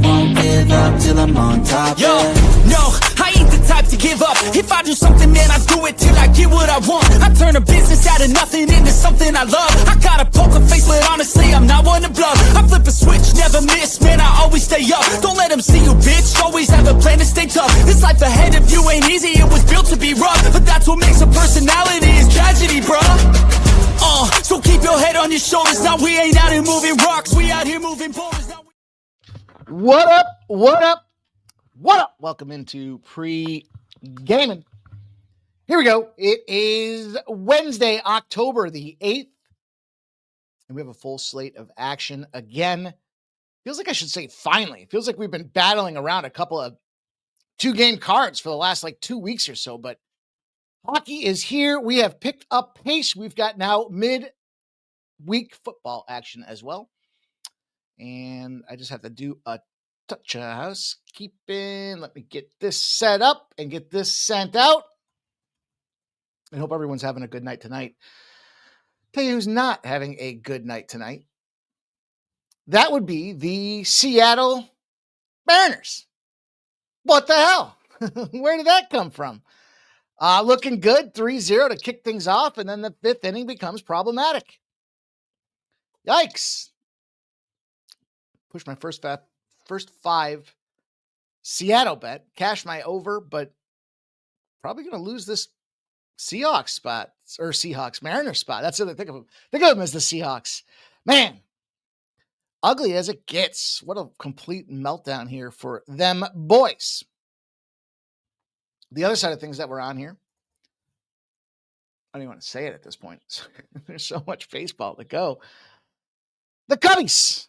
won't give up till I'm on top. Yo, no, I ain't the type to give up. If I do something, man, I do it till I get what I want. I turn a business out of nothing into something I love. I got a poker face, but honestly, I'm not one to bluff. I flip a switch, never miss, man, I always stay up. Don't let them see you, bitch, always have a plan to stay tough. This life ahead of you ain't easy, it was built to be rough. But that's what makes a personality, is tragedy, bruh. So keep your head on your shoulders. Now we ain't out here moving rocks, we out here moving boulders. What up? What up? What up? Welcome into Pregaming. Here we go. It is Wednesday, October the 8th. And we have a full slate of action again. Feels like I should say finally. Feels like we've been battling around a couple of two-game cards for the last 2 weeks or so. But hockey is here. We have picked up pace. We've got now mid-week football action as well. And I just have to do a touch of housekeeping. Let me get this set up and get this sent out. I hope everyone's having a good night tonight. Tell you who's not having a good night tonight. That would be the Seattle Mariners. What the hell? Where did that come from? Looking good, 3-0 to kick things off, and then the fifth inning becomes problematic. Yikes. Push my first five Seattle bet, cash my over, but probably going to lose this Seahawks spot, or Seahawks Mariners spot. That's what I think of them. Think of them as the Seahawks. Man, ugly as it gets. What a complete meltdown here for them boys. The other side of things that were on here, I don't even want to say it at this point. There's so much baseball to go. The Cubbies.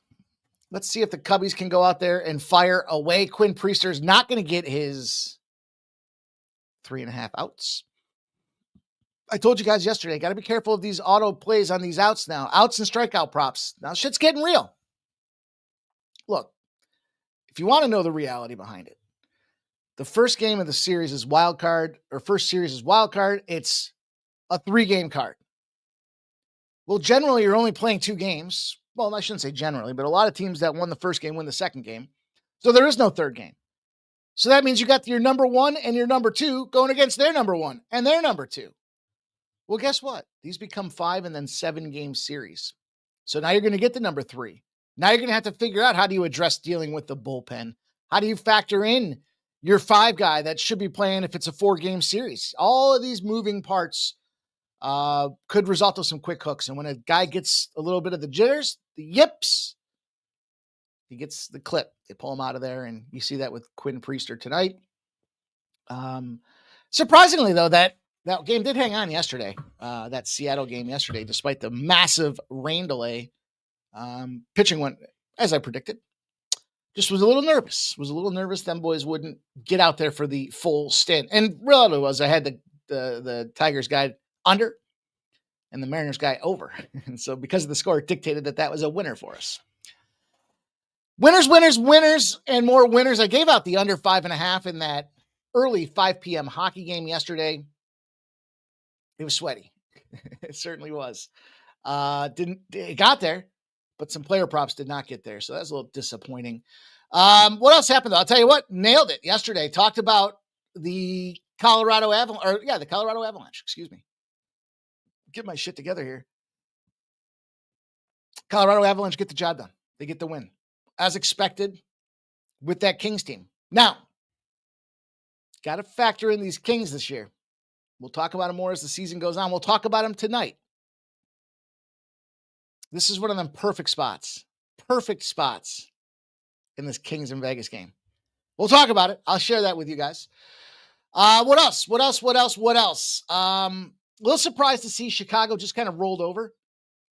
Let's see if the Cubbies can go out there and fire away. Quinn Priester's not going to get his 3.5 outs. I told you guys yesterday, got to be careful of these auto plays on these outs now. Outs and strikeout props. Now shit's getting real. Look, if you want to know the reality behind it, the first game of the series is wild card, or first series is wild card. It's a 3-game card. Well, generally, you're only playing 2 games. Well, I shouldn't say generally, but a lot of teams that won the first game win the second game. So there is no third game. So that means you got your number 1 and your number 2 going against their number 1 and their number 2. Well, guess what? These become 5 and then 7-game series. So now you're going to get the number 3. Now you're going to have to figure out, how do you address dealing with the bullpen? How do you factor in your 5 guy that should be playing if it's a 4-game series? All of these moving parts could result in some quick hooks. And when a guy gets a little bit of the jitters, the yips, he gets the clip. They pull him out of there, and you see that with Quinn Priester tonight. Surprisingly, though, that game did hang on yesterday, that Seattle game yesterday, despite the massive rain delay. Pitching went, as I predicted. Just was a little nervous. Them boys wouldn't get out there for the full stint. And reality was, I had the Tigers guy under and the Mariners guy over. And so because of the score, it dictated that was a winner for us. Winners, and more winners. I gave out the under 5.5 in that early 5 p.m. hockey game yesterday. It was sweaty. It certainly was. It got there, but some player props did not get there. So that's a little disappointing. What else happened, though? I'll tell you what, nailed it yesterday. Talked about the Colorado Avalanche, excuse me. Get my shit together here. Colorado Avalanche get the job done. They get the win, as expected, with that Kings team. Now, got to factor in these Kings this year. We'll talk about them more as the season goes on. We'll talk about them tonight. This is one of them perfect spots in this Kings and Vegas game. We'll talk about it. I'll share that with you guys. What else? A little surprised to see Chicago just kind of rolled over.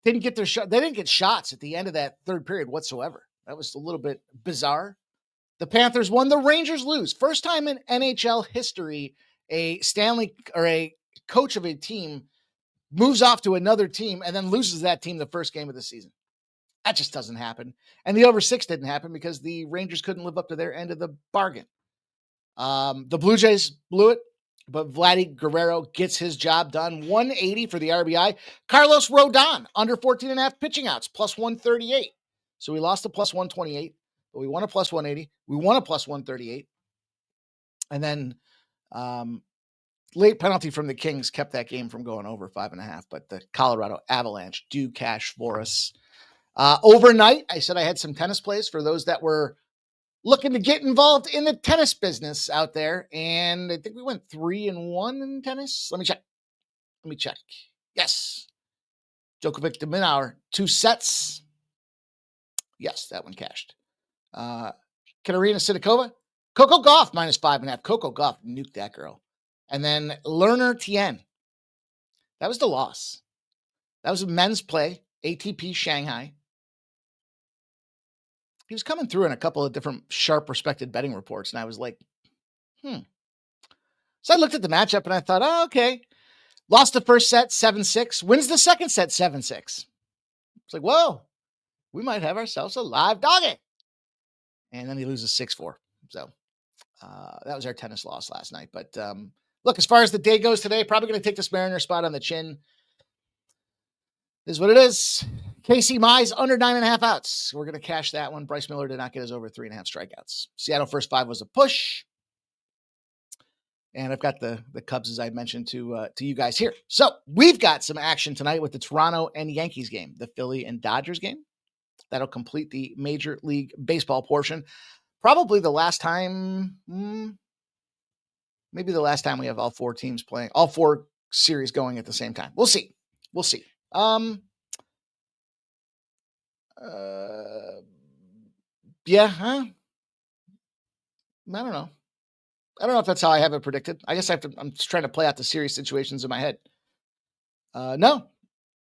Didn't get their shot. They didn't get shots at the end of that third period whatsoever. That was a little bit bizarre. The Panthers won. The Rangers lose. First time in NHL history, a coach of a team moves off to another team and then loses that team the first game of the season. That just doesn't happen. And the over 6 didn't happen because the Rangers couldn't live up to their end of the bargain. The Blue Jays blew it, but Vladdy Guerrero gets his job done. 180 for the RBI. Carlos Rodon, under 14.5 pitching outs, plus 138. So we lost to plus 128. We won a plus 180. We won a plus 138. And then late penalty from the Kings kept that game from going over 5.5. But the Colorado Avalanche do cash for us. Overnight, I said I had some tennis plays for those that were looking to get involved in the tennis business out there. And I think we went 3-1 in tennis. Let me check. Yes. Djokovic to Minauer, 2 sets. Yes, that one cashed. Katerina Sidakova, Coco Gauff minus 5.5. Coco Gauff nuked that girl. And then Lerner Tien. That was the loss. That was a men's play, ATP Shanghai. He was coming through in a couple of different sharp respected betting reports. And I was like, So I looked at the matchup and I thought, oh, okay. Lost the first set 7-6. Wins the second set 7-6. It's like, whoa, we might have ourselves a live doggy. And then he loses 6-4. So that was our tennis loss last night. But look, as far as the day goes today, probably going to take this Mariner spot on the chin. This is what it is. Casey Mize under 9.5 outs. We're going to cash that one. Bryce Miller did not get his over 3.5 strikeouts. Seattle first 5 was a push. And I've got the Cubs, as I mentioned, to you guys here. So we've got some action tonight with the Toronto and Yankees game, the Philly and Dodgers game. That'll complete the Major League Baseball portion. Probably the last time, maybe the last time we have all 4 teams playing, all 4 series going at the same time. We'll see. Yeah, huh? I don't know. I don't know if that's how I have it predicted. I guess I'm just trying to play out the series situations in my head. No.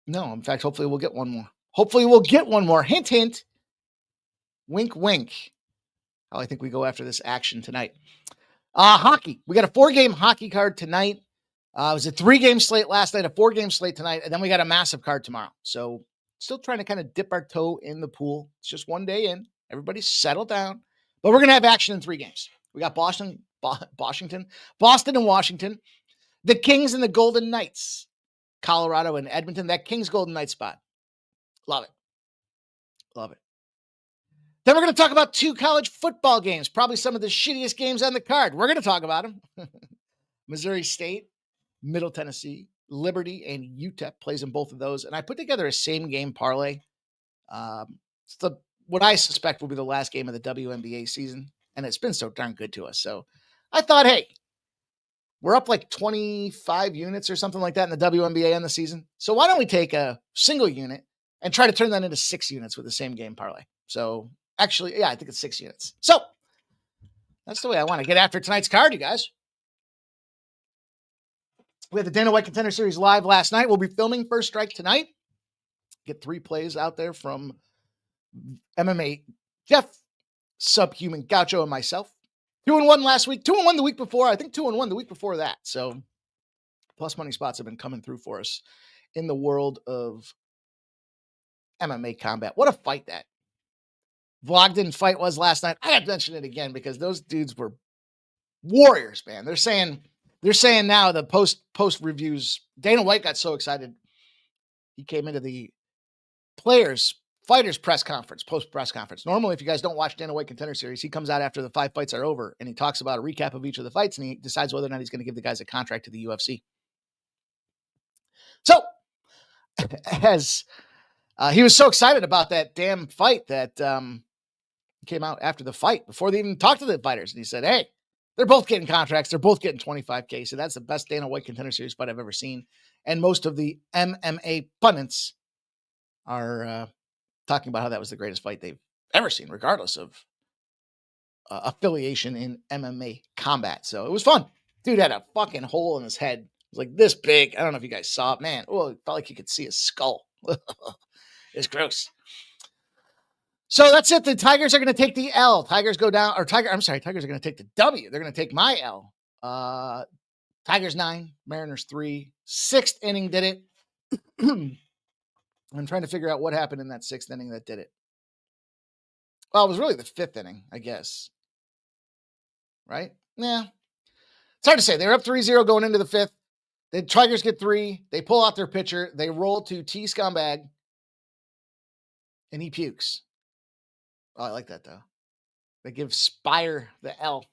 In fact, hopefully we'll get one more. Hint, hint. Wink, wink. How I think we go after this action tonight. Hockey. We got a 4-game hockey card tonight. It was a 3-game slate last night, a 4-game slate tonight, and then we got a massive card tomorrow. So still trying to kind of dip our toe in the pool. It's just one day in. Everybody settle down. But we're going to have action in 3 games. We got Boston and Washington, the Kings and the Golden Knights, Colorado and Edmonton, that Kings Golden Knights spot. Love it. Then we're going to talk about 2 college football games, probably some of the shittiest games on the card. We're going to talk about them. Missouri State, Middle Tennessee, Liberty, and UTEP plays in both of those. And I put together a same game parlay. It's what I suspect will be the last game of the WNBA season. And it's been so darn good to us. So I thought, hey, we're up like 25 units or something like that in the WNBA on the season. So why don't we take a single unit and try to turn that into 6 units with the same game parlay? So actually, yeah, I think it's 6 units. So that's the way I want to get after tonight's card, you guys. We had the Dana White Contender Series live last night. We'll be filming First Strike tonight. Get 3 plays out there from MMA Jeff, Subhuman Gaucho, and myself. 2-1 last week, 2-1 the week before. I think 2-1 the week before that. So plus money spots have been coming through for us in the world of MMA combat. What a fight that Vlogden fight was last night. I got to mention it again because those dudes were warriors, man. They're saying now the post reviews. Dana White got so excited. He came into the fighters press conference, post press conference. Normally, if you guys don't watch Dana White Contender Series, he comes out after the 5 fights are over and he talks about a recap of each of the fights and he decides whether or not he's going to give the guys a contract to the UFC. So, as he was so excited about that damn fight that came out after the fight before they even talked to the fighters, and he said, "Hey, they're both getting contracts. They're both getting $25K. So that's the best Dana White Contender Series fight I've ever seen." And most of the MMA pundits are talking about how that was the greatest fight they've ever seen, regardless of affiliation in MMA combat. So it was fun. Dude had a fucking hole in his head. It was like this big. I don't know if you guys saw it, man. Oh, it felt like you could see his skull. It's gross. So that's it. The Tigers are going to take the L. Tigers are going to take the W. They're going to take my L. Tigers 9, Mariners 3. 6th inning did it. I'm trying to figure out what happened in that 6th inning that did it. Well, it was really the 5th inning, I guess. Right? Yeah. It's hard to say. They were up 3-0 going into the 5th. The Tigers get 3. They pull out their pitcher. They roll to T Scumbag. And he pukes. Oh, I like that, though. They give Spire the L.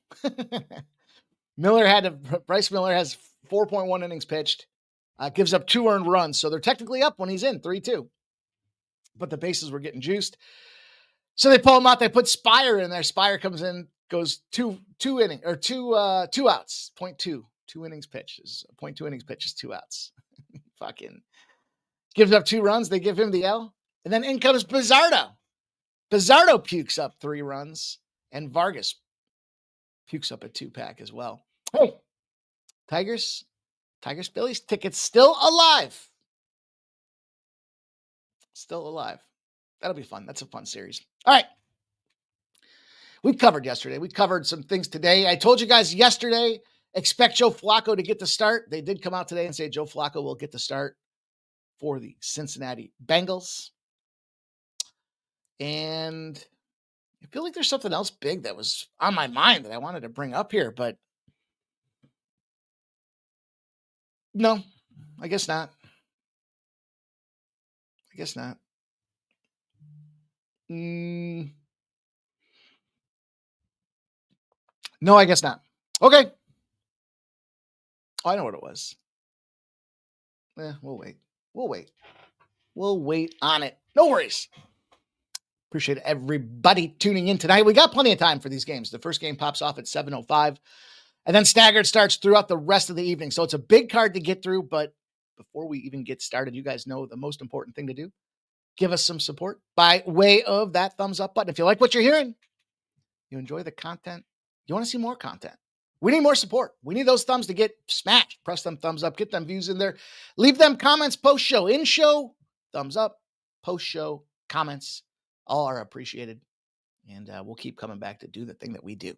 Bryce Miller has 4.1 innings pitched, gives up 2 earned runs. So they're technically up when he's in 3-2. But the bases were getting juiced. So they pull him out. They put Spire in there. Spire comes in, goes two innings or two outs. 0.2. 2 innings pitch is 0.2 innings pitch is 2 outs. Fucking gives up 2 runs. They give him the L. And then in comes Bizzardo. Bizzardo pukes up 3 runs. And Vargas pukes up a 2-pack as well. Hey, Tigers Phillies tickets still alive. Still alive. That'll be fun. That's a fun series. All right. We covered yesterday. We covered some things today. I told you guys yesterday, expect Joe Flacco to get the start. They did come out today and say Joe Flacco will get the start for the Cincinnati Bengals. And I feel like there's something else big that was on my mind that I wanted to bring up here, but no, I guess not. No, I guess not. Okay. Oh, I know what it was. We'll wait. We'll wait on it. No worries. Appreciate everybody tuning in tonight. We got plenty of time for these games. The first game pops off at 7:05, and then staggered starts throughout the rest of the evening. So it's a big card to get through, but before we even get started, you guys know the most important thing to do. Give us some support by way of that thumbs up button. If you like what you're hearing, you enjoy the content, you want to see more content, we need more support. We need those thumbs to get smashed. Press them thumbs up, get them views in there. Leave them comments post-show. In-show, thumbs up. Post-show, comments, all are appreciated. And we'll keep coming back to do the thing that we do.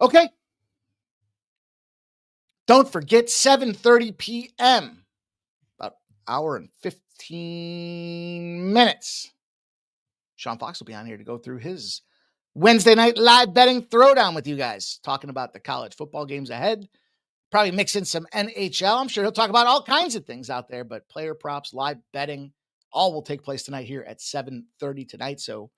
Okay. Don't forget, 7:30 p.m., about an hour and 15 minutes. Sean Fox will be on here to go through his Wednesday night live betting throwdown with you guys, talking about the college football games ahead. Probably mix in some NHL. I'm sure he'll talk about all kinds of things out there, but player props, live betting, all will take place tonight here at 7:30 tonight. So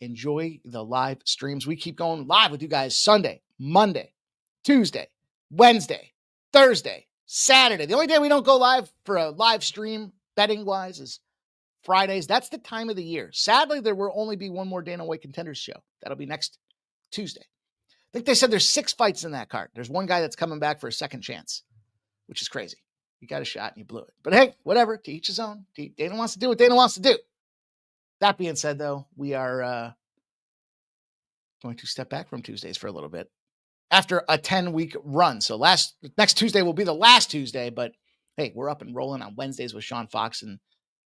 enjoy the live streams. We keep going live with you guys Sunday, Monday, Tuesday, Wednesday, Thursday, Saturday. The only day we don't go live for a live stream betting-wise is Fridays. That's the time of the year. Sadly, there will only be one more Dana White Contenders show. That'll be next Tuesday. I think they said there's 6 fights in that card. There's one guy that's coming back for a second chance, which is crazy. You got a shot and you blew it. But hey, whatever. To each his own. Dana wants to do what Dana wants to do. That being said, though, we are going to step back from Tuesdays for a little bit after a 10-week run. So next Tuesday will be the last Tuesday, but hey, we're up and rolling on Wednesdays with Sean Fox, and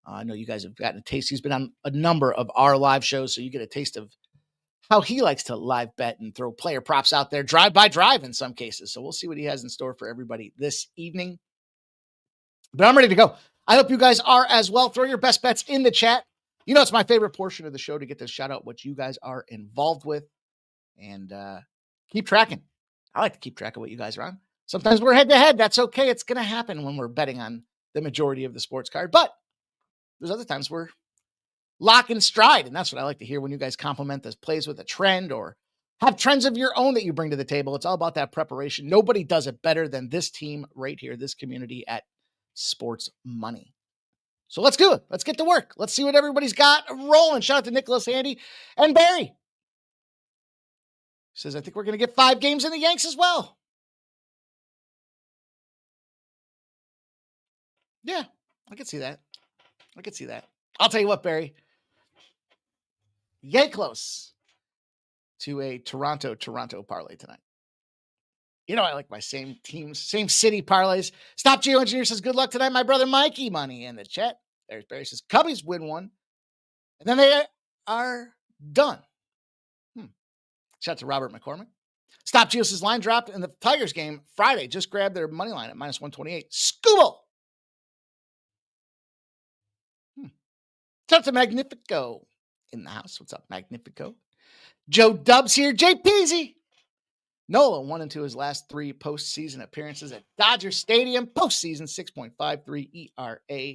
I know you guys have gotten a taste. He's been on a number of our live shows, so you get a taste of how he likes to live bet and throw player props out there, drive by drive in some cases. So we'll see what he has in store for everybody this evening. But I'm ready to go. I hope you guys are as well. Throw your best bets in the chat. You know, it's my favorite portion of the show to get to shout out what you guys are involved with, and keep tracking. I like to keep track of what you guys are on. Sometimes we're head to head. That's okay. It's going to happen when we're betting on the majority of the sports card, but there's other times we're lock and stride. And that's what I like to hear when you guys compliment this plays with a trend or have trends of your own that you bring to the table. It's all about that preparation. Nobody does it better than this team right here, this community at Sports Money. So let's do it. Let's get to work. Let's see what everybody's got rolling. Shout out to Nicholas, Handy, and Barry. Says, I think we're going to get 5 games in the Yanks as well. Yeah, I can see that. I'll tell you what, Barry. Yay close to a Toronto parlay tonight. You know, I like my same teams, same city parlays. Stop Geo Engineer says, good luck tonight, my brother Mikey Money in the chat. There's Barry says, Cubbies win 1. And then they are done. Shout out to Robert McCormick. Stop Geo says, line dropped in the Tigers game Friday. Just grabbed their money line at -128. Scooble. Shout out to Magnifico in the house. What's up, Magnifico? Joe Dubs here. Jay Peasy. Nola 1-2 his last 3 postseason appearances at Dodger Stadium. Postseason 6.53 ERA.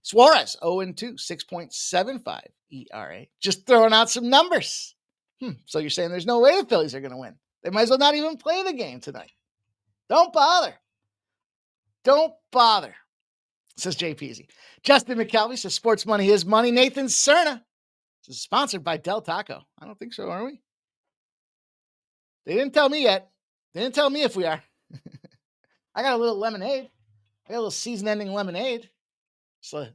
Suarez 0-2, 6.75 ERA. Just throwing out some numbers. So you're saying there's no way the Phillies are going to win. They might as well not even play the game tonight. Don't bother. Don't bother, says Jay Peasy. Justin McKelvey says sports money is money. Nathan Cerna is sponsored by Del Taco. I don't think so, are we? They didn't tell me yet. They didn't tell me if we are. I got a little lemonade. I got a little season-ending lemonade. So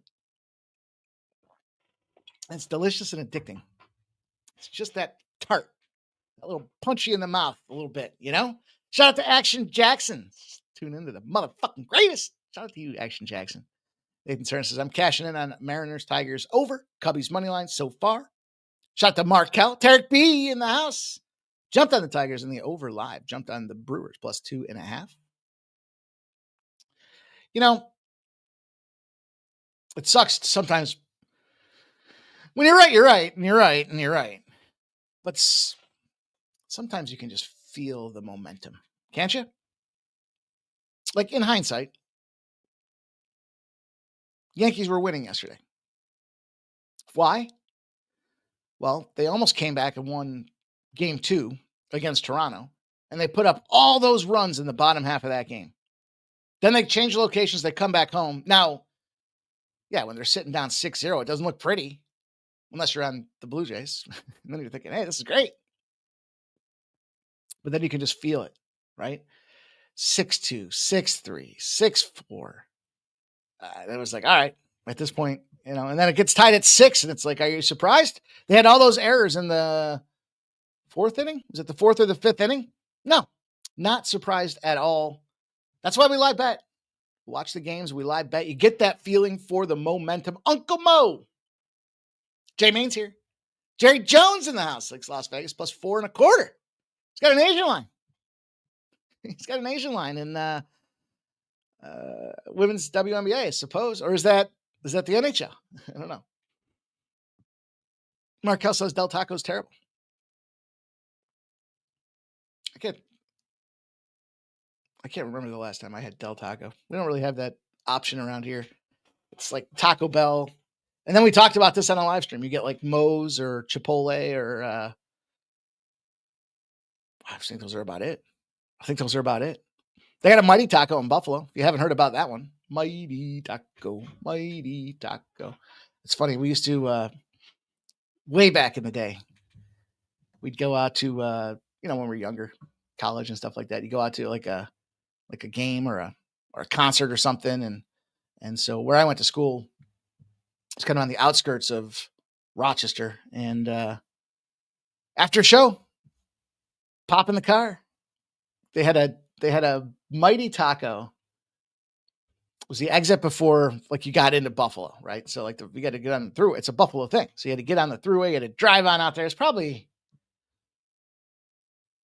it's delicious and addicting. It's just that tart. A little punchy in the mouth a little bit, you know? Shout out to Action Jackson. Tune into the motherfucking greatest. Shout out to you, Action Jackson. Nathan Cerna says, I'm cashing in on Mariners, Tigers over. Cubbies money line so far. Shout out to Markel. Tarek B in the house. Jumped on the Tigers in the over live. Jumped on the Brewers plus 2.5. You know, it sucks sometimes. When you're right, you're right, and you're right, and you're right. But sometimes you can just feel the momentum, can't you? Like in hindsight, Yankees were winning yesterday. Why? Well, they almost came back and won game 2 against Toronto, and they put up all those runs in the bottom half of that game. Then they change locations. They come back home. Now, yeah, when they're sitting down 6-0, it doesn't look pretty unless you're on the Blue Jays. And then you're thinking, hey, this is great. But then you can just feel it, right? 6-2, 6-3, 6-4. It was like, all right, at this point, you know, and then it gets tied at 6, and it's like, are you surprised? They had all those errors in the 4th inning. Was it the 4th or the 5th inning? No, not surprised at all. That's why we live bet. Watch the games. We live bet. You get that feeling for the momentum. Uncle Mo. Jay Main's here. Jerry Jones in the house. Likes Las Vegas plus 4.25. He's got an Asian line. He's got an Asian line in women's WNBA, I suppose. Or is that the NHL? I don't know. Markel says Del Taco's terrible. I can't remember the last time I had Del Taco. We don't really have that option around here. It's like Taco Bell. And then we talked about this on a live stream. You get like Moe's or Chipotle or I think those are about it. They got a Mighty Taco in Buffalo. If you haven't heard about that one. Mighty Taco. It's funny. We used to, way back in the day, we'd go out to, when we were younger, college and stuff like that. You go out to like a game or a concert or something. And so where I went to school, it's kind of on the outskirts of Rochester. And after a show, pop in the car. They had a Mighty Taco. It was the exit before like you got into Buffalo, right? So like you got to get on the thruway. It's a Buffalo thing. So you had to get on the thruway, you had to drive on out there. It's probably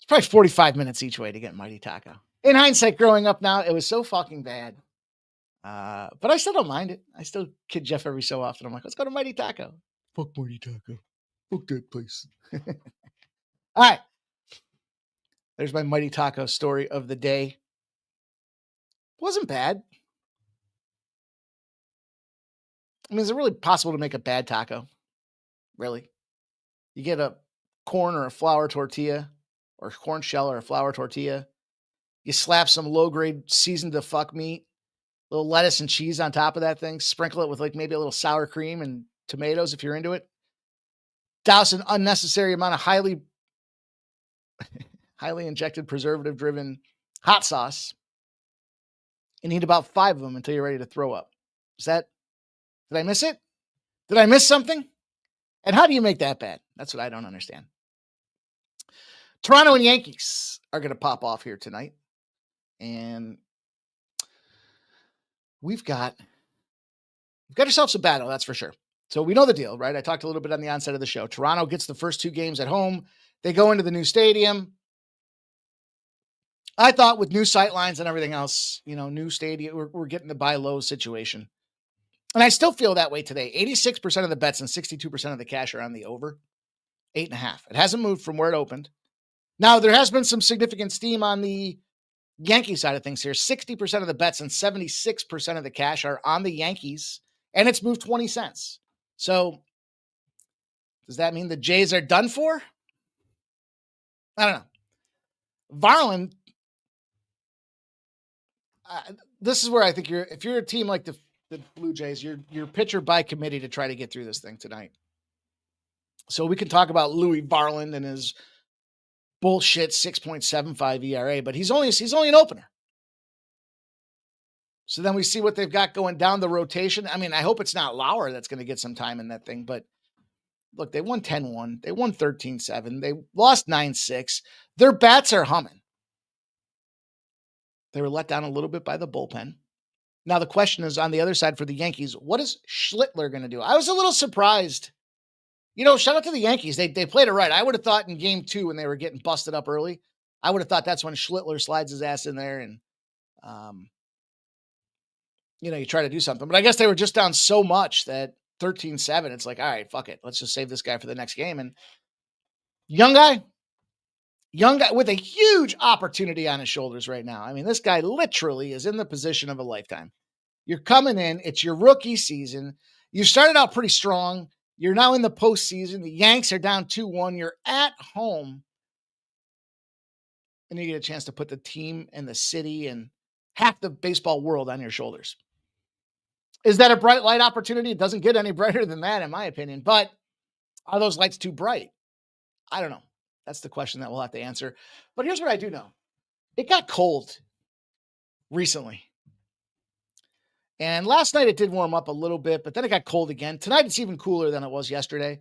45 minutes each way to get Mighty Taco. In hindsight, growing up now, it was so fucking bad. But I still don't mind it. I still kid Jeff every so often. I'm like, let's go to Mighty Taco. Fuck Mighty Taco. Fuck that place. All right. There's my Mighty Taco story of the day. Wasn't bad. I mean, is it really possible to make a bad taco? Really? You get a corn or a flour tortilla, or corn shell or a flour tortilla. You slap some low-grade seasoned to fuck meat, a little lettuce and cheese on top of that thing. Sprinkle it with like maybe a little sour cream and tomatoes if you're into it. Douse an unnecessary amount of highly injected preservative-driven hot sauce and eat about 5 of them until you're ready to throw up. Did I miss it? Did I miss something? And how do you make that bad? That's what I don't understand. Toronto and Yankees are going to pop off here tonight. And we've got ourselves a battle, that's for sure. So we know the deal, right? I talked a little bit on the onset of the show. Toronto gets the first 2 games at home. They go into the new stadium. I thought with new sight lines and everything else, new stadium, we're getting the buy low situation. And I still feel that way today. 86% of the bets and 62% of the cash are on the over. 8.5. It hasn't moved from where it opened. Now, there has been some significant steam on the Yankee side of things here. 60% of the bets and 76% of the cash are on the Yankees, and it's moved 20 cents. So does that mean the Jays are done for? I don't know. Varland, this is where I think if you're a team like the Blue Jays, you're pitcher by committee to try to get through this thing tonight. So we can talk about Louis Varland and his bullshit 6.75 ERA, but he's only an opener. So then we see what they've got going down the rotation. I mean, I hope it's not Lauer that's going to get some time in that thing, but look, they won 10-1. They won 13-7. They lost 9-6. Their bats are humming. They were let down a little bit by the bullpen. Now the question is on the other side for the Yankees, what is Schlittler going to do? I was a little surprised. Shout out to the Yankees. They played it right. I would have thought in game 2 when they were getting busted up early, I would have thought that's when Schlittler slides his ass in there and, you try to do something. But I guess they were just down so much that 13-7, it's like, all right, fuck it. Let's just save this guy for the next game. And young guy with a huge opportunity on his shoulders right now. I mean, this guy literally is in the position of a lifetime. You're coming in. It's your rookie season. You started out pretty strong. You're now in the postseason. The Yanks are down 2-1. You're at home. And you get a chance to put the team and the city and half the baseball world on your shoulders. Is that a bright light opportunity? It doesn't get any brighter than that, in my opinion. But are those lights too bright? I don't know. That's the question that we'll have to answer. But here's what I do know. It got cold recently. And last night it did warm up a little bit, but then it got cold again. Tonight it's even cooler than it was yesterday.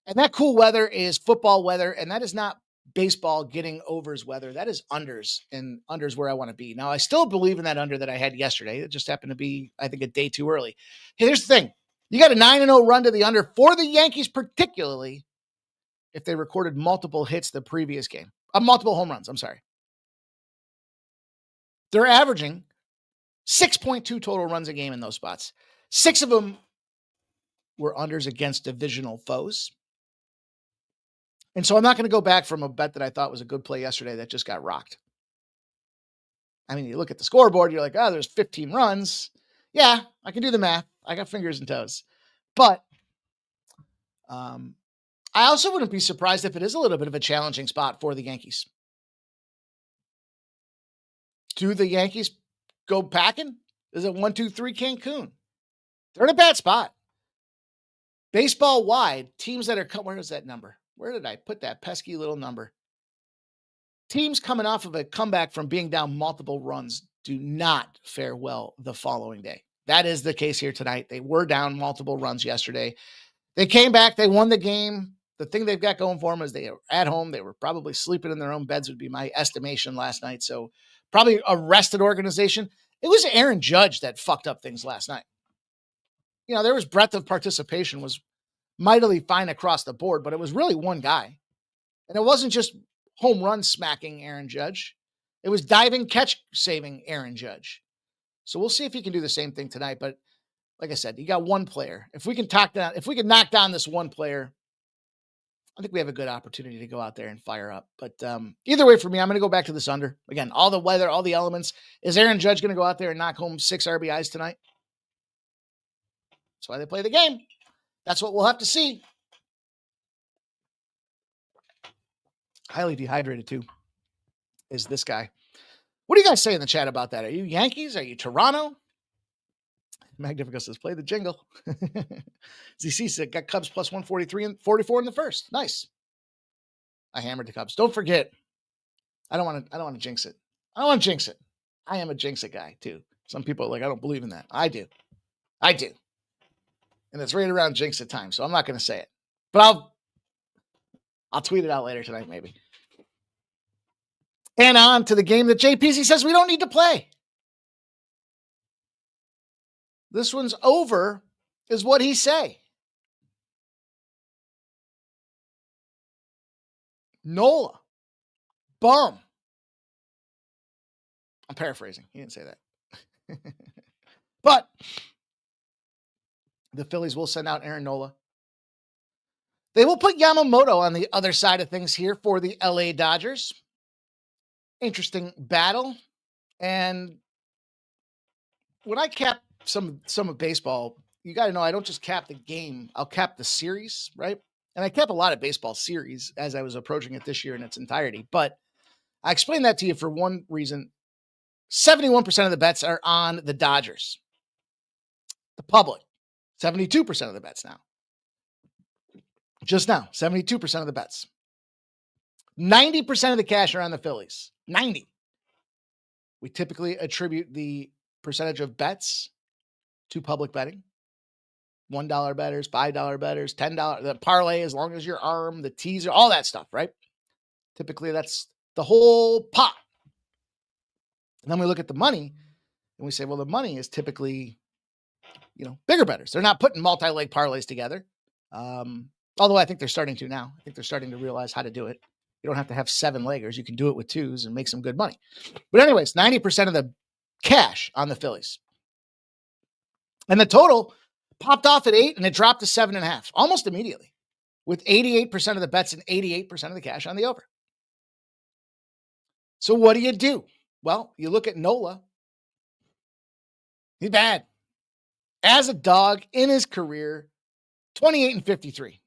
And that cool weather is football weather, and that is not baseball getting overs weather. That is unders, and unders where I want to be. Now, I still believe in that under that I had yesterday. It just happened to be, I think, a day too early. Hey, here's the thing. You got a 9-0 run to the under for the Yankees, particularly if they recorded multiple hits the previous game. Multiple home runs, I'm sorry. They're averaging 6.2 total runs a game in those spots. 6 of them were unders against divisional foes. And so I'm not going to go back from a bet that I thought was a good play yesterday that just got rocked. I mean, you look at the scoreboard, you're like, oh, there's 15 runs. Yeah, I can do the math. I got fingers and toes. But I also wouldn't be surprised if it is a little bit of a challenging spot for the Yankees. Do the Yankees go packing? Is it 1-2-3 Cancun? They're in a bad spot. Baseball wide, teams that are, where is that number? Where did I put that pesky little number? Teams coming off of a comeback from being down multiple runs do not fare well the following day. That is the case here tonight. They were down multiple runs yesterday. They came back. They won the game. The thing they've got going for them is they are at home. They were probably sleeping in their own beds would be my estimation last night. So probably a rested organization. It was Aaron Judge that fucked up things last night. There was breadth of participation was mightily fine across the board, but it was really one guy. And it wasn't just home run smacking Aaron Judge. It was diving catch saving Aaron Judge. So we'll see if he can do the same thing tonight. But like I said, you got one player. If we can knock down this one player, I think we have a good opportunity to go out there and fire up. But either way for me, I'm going to go back to this under. Again, all the weather, all the elements. Is Aaron Judge going to go out there and knock home 6 RBIs tonight? That's why they play the game. That's what we'll have to see. Highly dehydrated, too, is this guy. What do you guys say in the chat about that? Are you Yankees? Are you Toronto? Magnifico says, play the jingle. ZC said, got Cubs plus 143 and 44 in the first. Nice. I hammered the Cubs. Don't forget, I don't want to jinx it. I don't want to jinx it. I am a jinx it guy, too. Some people are like, I don't believe in that. I do. And it's right around jinx at times, so I'm not going to say it. But I'll tweet it out later tonight, maybe. And on to the game that JPZ says we don't need to play. This one's over, is what he say. Nola. Bum. I'm paraphrasing. He didn't say that. But the Phillies will send out Aaron Nola. They will put Yamamoto on the other side of things here for the LA Dodgers. Interesting battle. And when I cap some of baseball, you got to know I don't just cap the game. I'll cap the series, right? And I cap a lot of baseball series as I was approaching it this year in its entirety. But I explained that to you for one reason. 71% of the bets are on the Dodgers. The public, 72% of the bets now. Just now, 72% of the bets. 90% of the cash are on the Phillies. 90. We typically attribute the percentage of bets to public betting. $1 bettors, $5 bettors, $10, the parlay as long as your arm, the teaser, all that stuff, right? Typically, that's the whole pot. And then we look at the money and we say, well, the money is typically, bigger bettors. They're not putting multi-leg parlays together. Although I think they're starting to now. I think they're starting to realize how to do it. You don't have to have 7-leggers. You can do it with 2s and make some good money. But anyways, 90% of the cash on the Phillies. And the total popped off at 8 and it dropped to 7.5 almost immediately, with 88% of the bets and 88% of the cash on the over. So what do you do? Well, you look at Nola. He's bad. As a dog in his career, 28-53.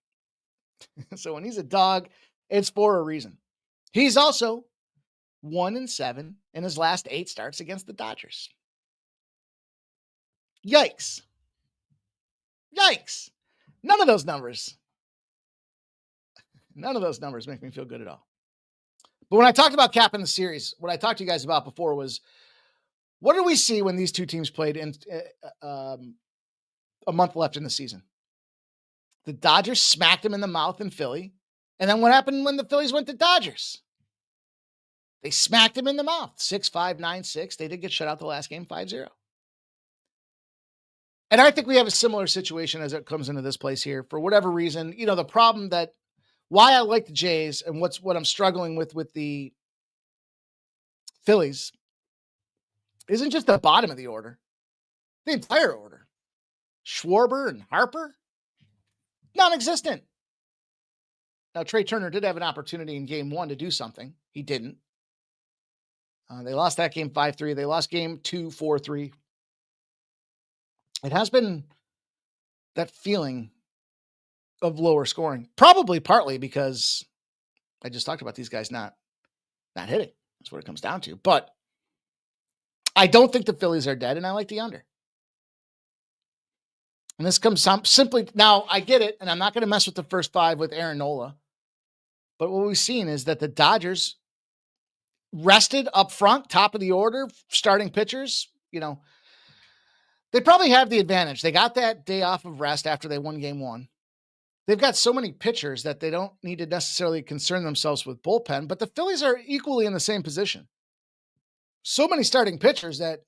So when he's a dog, it's for a reason. He's also 1-7 in his last 8 starts against the Dodgers. Yikes. Yikes. None of those numbers make me feel good at all. But when I talked about capping the series, what I talked to you guys about before was, what did we see when these two teams played in a month left in the season? The Dodgers smacked them in the mouth in Philly. And then what happened when the Phillies went to Dodgers? They smacked him in the mouth. 6-5, 9-6. They did get shut out the last game, 5-0. And I think we have a similar situation as it comes into this place here. For whatever reason, the problem that why I like the Jays and what I'm struggling with the Phillies isn't just the bottom of the order, the entire order. Schwarber and Harper, non-existent. Now, Trey Turner did have an opportunity in game 1 to do something. He didn't. They lost that game 5-3. They lost game 2, 4-3. It has been that feeling of lower scoring, probably partly because I just talked about these guys not hitting. That's what it comes down to. But I don't think the Phillies are dead, and I like the under. And this comes simply, now I get it, and I'm not going to mess with the first 5 with Aaron Nola. But what we've seen is that the Dodgers rested up front, top of the order, starting pitchers, they probably have the advantage. They got that day off of rest after they won game 1. They've got so many pitchers that they don't need to necessarily concern themselves with bullpen, but the Phillies are equally in the same position. So many starting pitchers that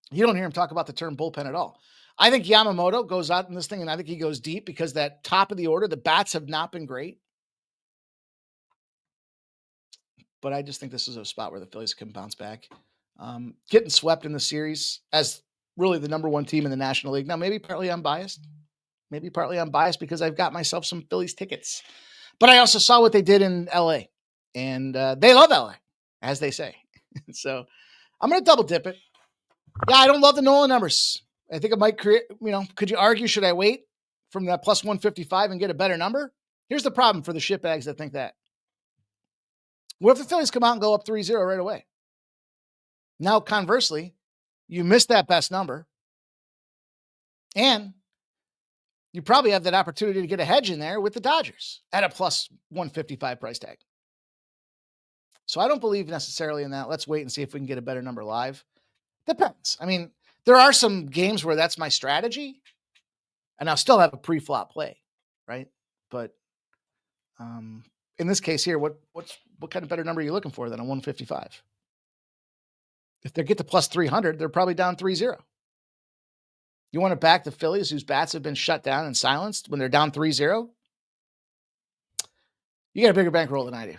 you don't hear him talk about the term bullpen at all. I think Yamamoto goes out in this thing, and I think he goes deep because that top of the order, the bats have not been great. But I just think this is a spot where the Phillies can bounce back. Getting swept in the series as really the number 1 team in the National League. Now, maybe partly I'm biased. Because I've got myself some Phillies tickets. But I also saw what they did in LA. And they love LA, as they say. So I'm going to double dip it. Yeah, I don't love the Nola numbers. I think it might create, could you argue, should I wait from that plus 155 and get a better number? Here's the problem for the shitbags that think that. What if the Phillies come out and go up 3-0 right away? Now, conversely, you missed that best number. And you probably have that opportunity to get a hedge in there with the Dodgers at a plus 155 price tag. So I don't believe necessarily in that. Let's wait and see if we can get a better number live. Depends. I mean, there are some games where that's my strategy, and I'll still have a pre-flop play, right? But in this case here, what kind of better number are you looking for than a 155? If they get to plus 300, they're probably down 3-0. You want to back the Phillies, whose bats have been shut down and silenced when they're down 3-0? You got a bigger bankroll than I do.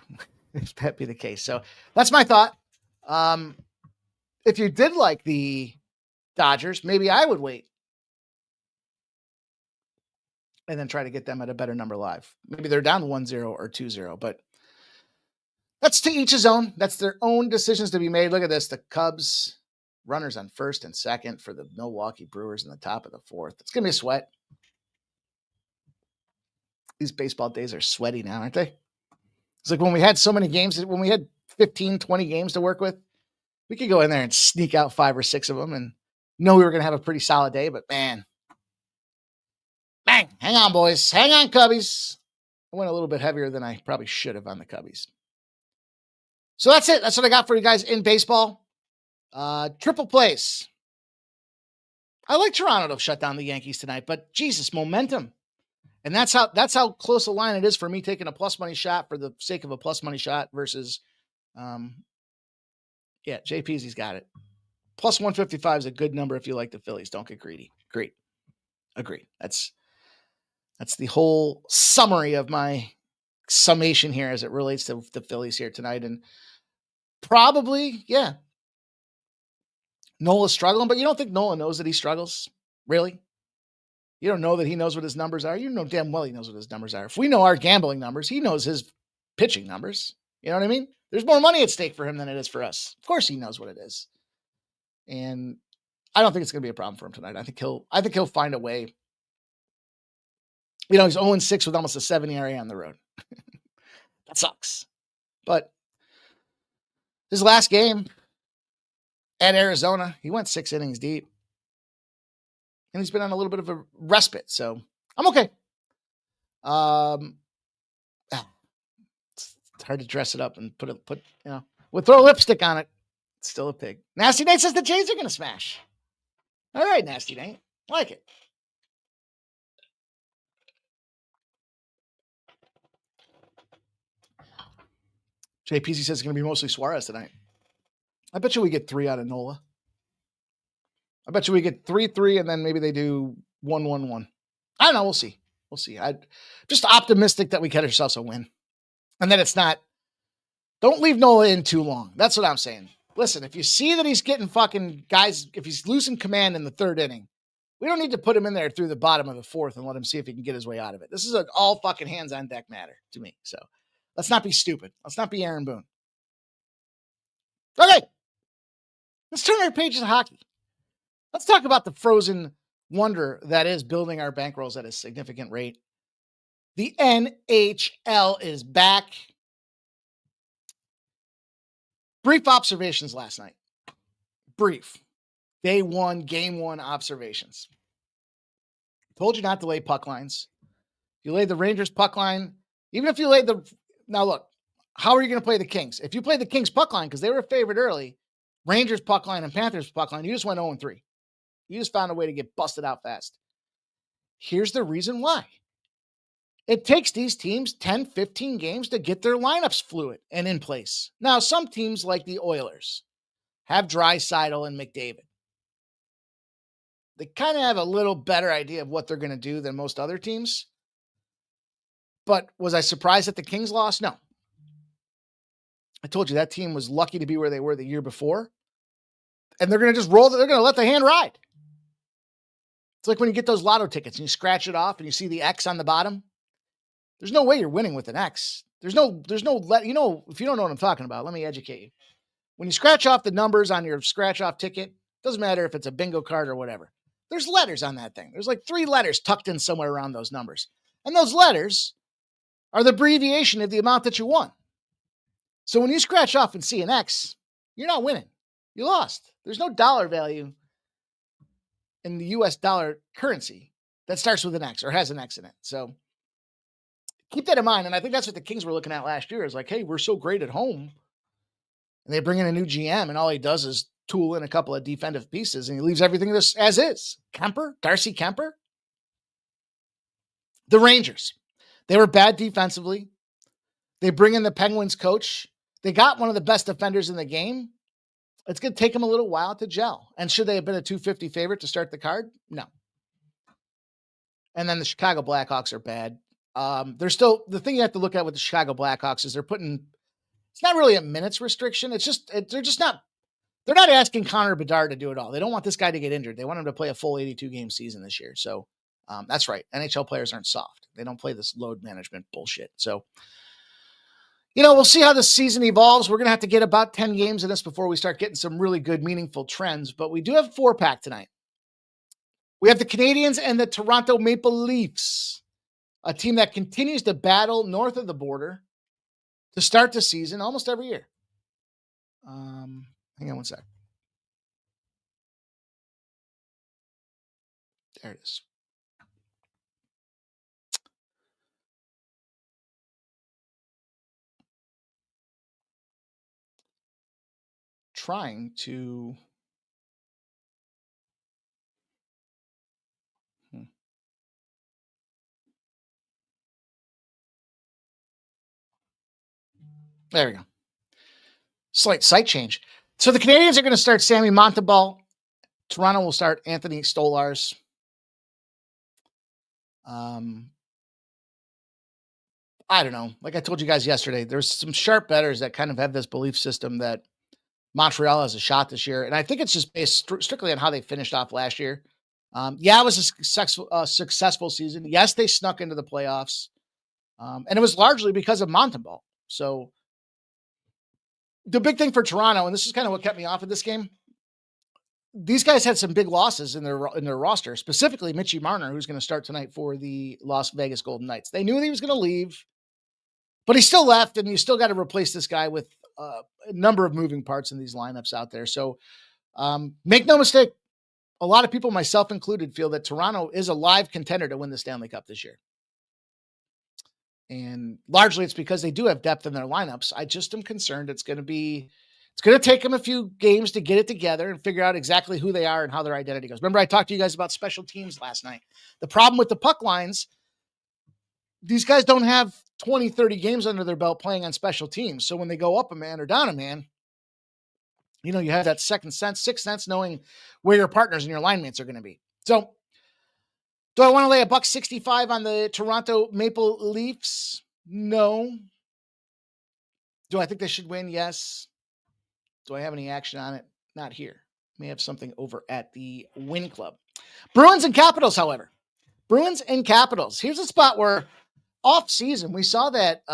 If that be the case. So that's my thought. If you did like the Dodgers, maybe I would wait and then try to get them at a better number live. Maybe they're down 1-0 or 2-0, but that's to each his own. That's their own decisions to be made. Look at this. The Cubs runners on first and second for the Milwaukee Brewers in the top of the fourth. It's going to be a sweat. These baseball days are sweaty now, aren't they? It's like when we had so many games, when we had 15, 20 games to work with, we could go in there and sneak out 5 or 6 of them and know we were going to have a pretty solid day. But man, bang, hang on, boys. Hang on, Cubbies. I went a little bit heavier than I probably should have on the Cubbies. So that's it. That's what I got for you guys in baseball. Triple plays. I like Toronto to shut down the Yankees tonight, but Jesus, momentum. And that's how close a line it is for me taking a plus money shot for the sake of a plus money shot versus, JP's got it. Plus 155 is a good number if you like the Phillies. Don't get greedy. Great. Agreed. That's the whole summary of my summation here as it relates to the Phillies here tonight. And probably, Nola's struggling, but you don't think Nola knows that he struggles? Really? You don't know that he knows what his numbers are? You know damn well he knows what his numbers are. If we know our gambling numbers, he knows his pitching numbers. You know what I mean? There's more money at stake for him than it is for us. Of course he knows what it is. And I don't think it's going to be a problem for him tonight. I think he'll find a way. You know, he's 0-6 with almost a 7 ERA on the road. That sucks. But his last game at Arizona, he went 6 innings deep. And he's been on a little bit of a respite, so I'm okay. It's hard to dress it up and we'll throw lipstick on it. It's still a pig. Nasty Nate says the Jays are going to smash. All right, Nasty Nate. Like it. JPC says it's going to be mostly Suarez tonight. I bet you we get 3 out of Nola. I bet you we get 3-3 and then maybe they do 1-1-1. I don't know. We'll see. I'm just optimistic that we get ourselves a win. And then it's not. Don't leave Nola in too long. That's what I'm saying. Listen, if you see that he's getting fucking guys, if he's losing command in the 3rd inning, we don't need to put him in there through the bottom of the 4th and let him see if he can get his way out of it. This is an all fucking hands on deck matter to me. So let's not be stupid. Let's not be Aaron Boone. Okay. Let's turn our pages to hockey. Let's talk about the frozen wonder that is building our bankrolls at a significant rate. The NHL is back. Brief observations last night. Brief. Day 1, game 1 observations. Told you not to lay puck lines. You laid the Rangers puck line. Even if you laid now look, how are you going to play the Kings? If you play the Kings puck line, because they were favored early, Rangers puck line and Panthers puck line, you just went 0-3. You just found a way to get busted out fast. Here's the reason why. It takes these teams 10, 15 games to get their lineups fluid and in place. Now, some teams like the Oilers have Draisaitl and McDavid. They kind of have a little better idea of what they're going to do than most other teams. But was I surprised that the Kings lost? No. I told you that team was lucky to be where they were the year before. And they're going to just roll. They're going to let the hand ride. It's like when you get those lotto tickets and you scratch it off and you see the X on the bottom. There's no way you're winning with an X. If you don't know what I'm talking about, let me educate you. When you scratch off the numbers on your scratch off ticket, doesn't matter if it's a bingo card or whatever. There's letters on that thing. There's like 3 letters tucked in somewhere around those numbers. And those letters are the abbreviation of the amount that you won. So when you scratch off and see an X, you're not winning. You lost. There's no dollar value in the US dollar currency that starts with an X or has an X in it. So keep that in mind. And I think that's what the Kings were looking at last year is like, hey, we're so great at home. And they bring in a new GM and all he does is tool in a couple of defensive pieces and he leaves everything as is. Darcy Kemper. The Rangers. They were bad defensively. They bring in the Penguins coach. They got one of the best defenders in the game. It's going to take them a little while to gel. And should they have been a 250 favorite to start the card? No. And then the Chicago Blackhawks are bad. They're still, the thing you have to look at with the Chicago Blackhawks is it's not really a minutes restriction. It's just, they're not asking Connor Bedard to do it all. They don't want this guy to get injured. They want him to play a full 82 game season this year. So That's right. NHL players aren't soft. They don't play this load management bullshit. So, we'll see how the season evolves. We're going to have to get about 10 games in this before we start getting some really good, meaningful trends. But we do have a 4-pack tonight. We have the Canadiens and the Toronto Maple Leafs, a team that continues to battle north of the border to start the season almost every year. Hang on one sec. There it is. Trying to There we go. Slight site change. So the Canadiens are going to start Sammy Montembeault. Toronto will start Anthony Stolarz. I don't know. Like I told you guys yesterday, there's some sharp bettors that kind of have this belief system that Montreal has a shot this year. And I think it's just based strictly on how they finished off last year. It was a successful season. Yes, they snuck into the playoffs. And it was largely because of Montembeault. So the big thing for Toronto, and this is kind of what kept me off of this game, these guys had some big losses in their roster, specifically Mitchie Marner, who's going to start tonight for the Las Vegas Golden Knights. They knew he was going to leave, but he still left, and you still got to replace this guy with a number of moving parts in these lineups out there. So make no mistake, a lot of people, myself included, feel that Toronto is a live contender to win the Stanley Cup this year. And largely it's because they do have depth in their lineups. I just am concerned it's going to take them a few games to get it together and figure out exactly who they are and how their identity goes. Remember, I talked to you guys about special teams last night. The problem with the puck lines, these guys don't have 20, 30 games under their belt playing on special teams. So when they go up a man or down a man, you have that second sense, sixth sense, knowing where your partners and your line mates are going to be. So do I want to lay $1.65 on the Toronto Maple Leafs? No. Do I think they should win? Yes. Do I have any action on it? Not here. May have something over at the Win Club. Bruins and Capitals, however. Bruins and Capitals. Here's a spot where off season we saw that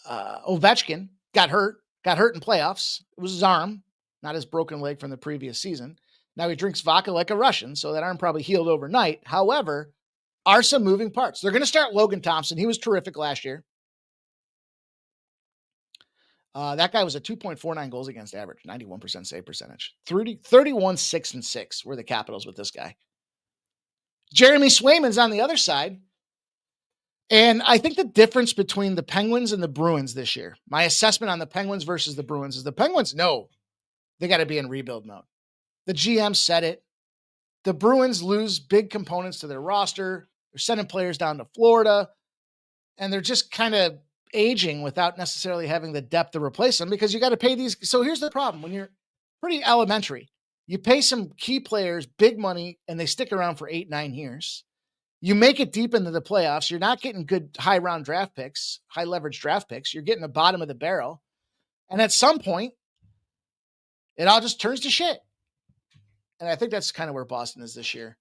Ovechkin got hurt in playoffs. It was his arm, not his broken leg from the previous season. Now he drinks vodka like a Russian, so that arm probably healed overnight. However, are some moving parts. They're going to start Logan Thompson. He was terrific last year. That guy was a 2.49 goals against average, 91% save percentage. 31, 6, and 6 were the Capitals with this guy. Jeremy Swayman's on the other side. And I think the difference between the Penguins and the Bruins this year, my assessment on the Penguins versus the Bruins is the Penguins know they got to be in rebuild mode. The GM said it. The Bruins lose big components to their roster. They're sending players down to Florida, and they're just kind of aging without necessarily having the depth to replace them because you got to pay these. So here's the problem. When you're pretty elementary, you pay some key players big money and they stick around for 8-9 years. You make it deep into the playoffs. You're not getting good high round draft picks, high leverage draft picks. You're getting the bottom of the barrel. And at some point, it all just turns to shit. And I think that's kind of where Boston is this year.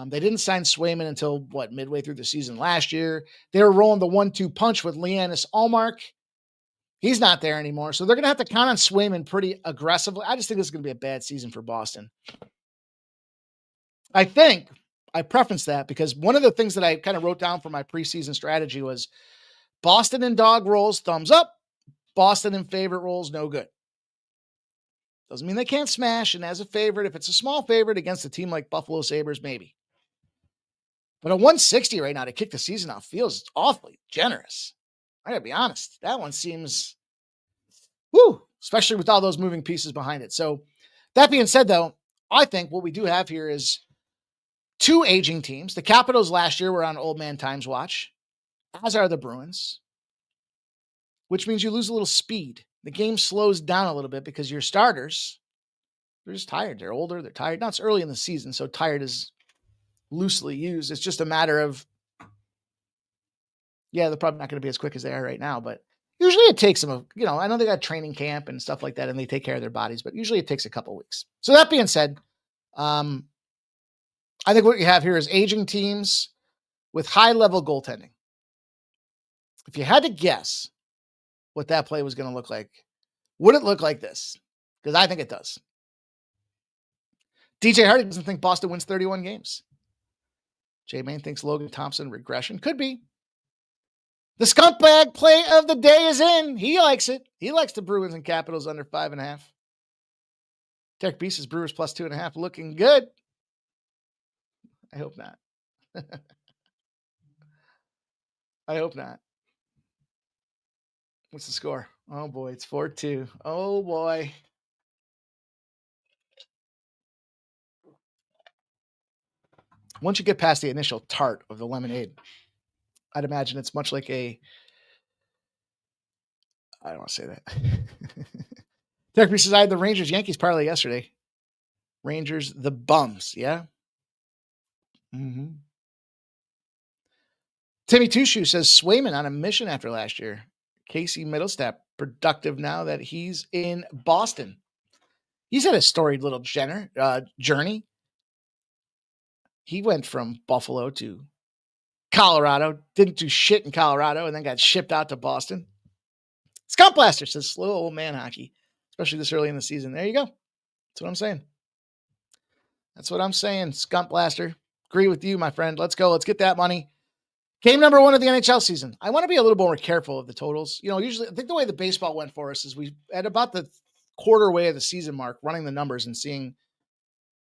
They didn't sign Swayman until midway through the season last year. They were rolling the 1-2 punch with Leanis Allmark. He's not there anymore. So they're going to have to count on Swayman pretty aggressively. I just think this is going to be a bad season for Boston. I think I preference that because one of the things that I kind of wrote down for my preseason strategy was Boston in dog rolls, thumbs up. Boston in favorite rolls, no good. Doesn't mean they can't smash. And as a favorite, if it's a small favorite against a team like Buffalo Sabres, maybe. But a 160 right now to kick the season off feels awfully generous. I gotta be honest. That one seems, especially with all those moving pieces behind it. So that being said, though, I think what we do have here is two aging teams. The Capitals last year were on old man times watch, as are the Bruins, which means you lose a little speed. The game slows down a little bit because your starters, they're just tired. They're older. They're tired. Now it's early in the season, so tired is loosely used. It's just a matter of, they're probably not going to be as quick as they are right now, but usually it takes them, I know they got training camp and stuff like that, and they take care of their bodies, but usually it takes a couple weeks. So that being said, I I think what you have here is aging teams with high-level goaltending. If you had to guess what that play was going to look like, would it look like this? Because I think it does. DJ Hardy doesn't think Boston wins 31 games. Jay Main thinks Logan Thompson regression. Could be. The scumbag play of the day is in. He likes it. He likes the Bruins and Capitals under 5.5. Derek Beast is Brewers plus 2.5. Looking good. I hope not. I hope not. What's the score? Oh, boy. It's 4-2. Oh, boy. Once you get past the initial tart of the lemonade, I'd imagine it's much like I don't want to say that. Derek Beast says, I had the Rangers-Yankees parlay yesterday. Rangers, the bums. Yeah? Mm-hmm. Timmy Two-Shoe says Swayman on a mission after last year. Casey Middlestap, productive now that he's in Boston. He's had a storied little journey. He went from Buffalo to Colorado, didn't do shit in Colorado, and then got shipped out to Boston. Scott Blaster says slow old man hockey, especially this early in the season. There you go. That's what I'm saying. That's what I'm saying, Skunk Blaster. Agree with you, my friend. Let's go. Let's get that money. Game number 1 of the NHL season. I want to be a little more careful of the totals. You know, usually, I think the way the baseball went for us is we, at about the quarter way of the season mark, running the numbers and seeing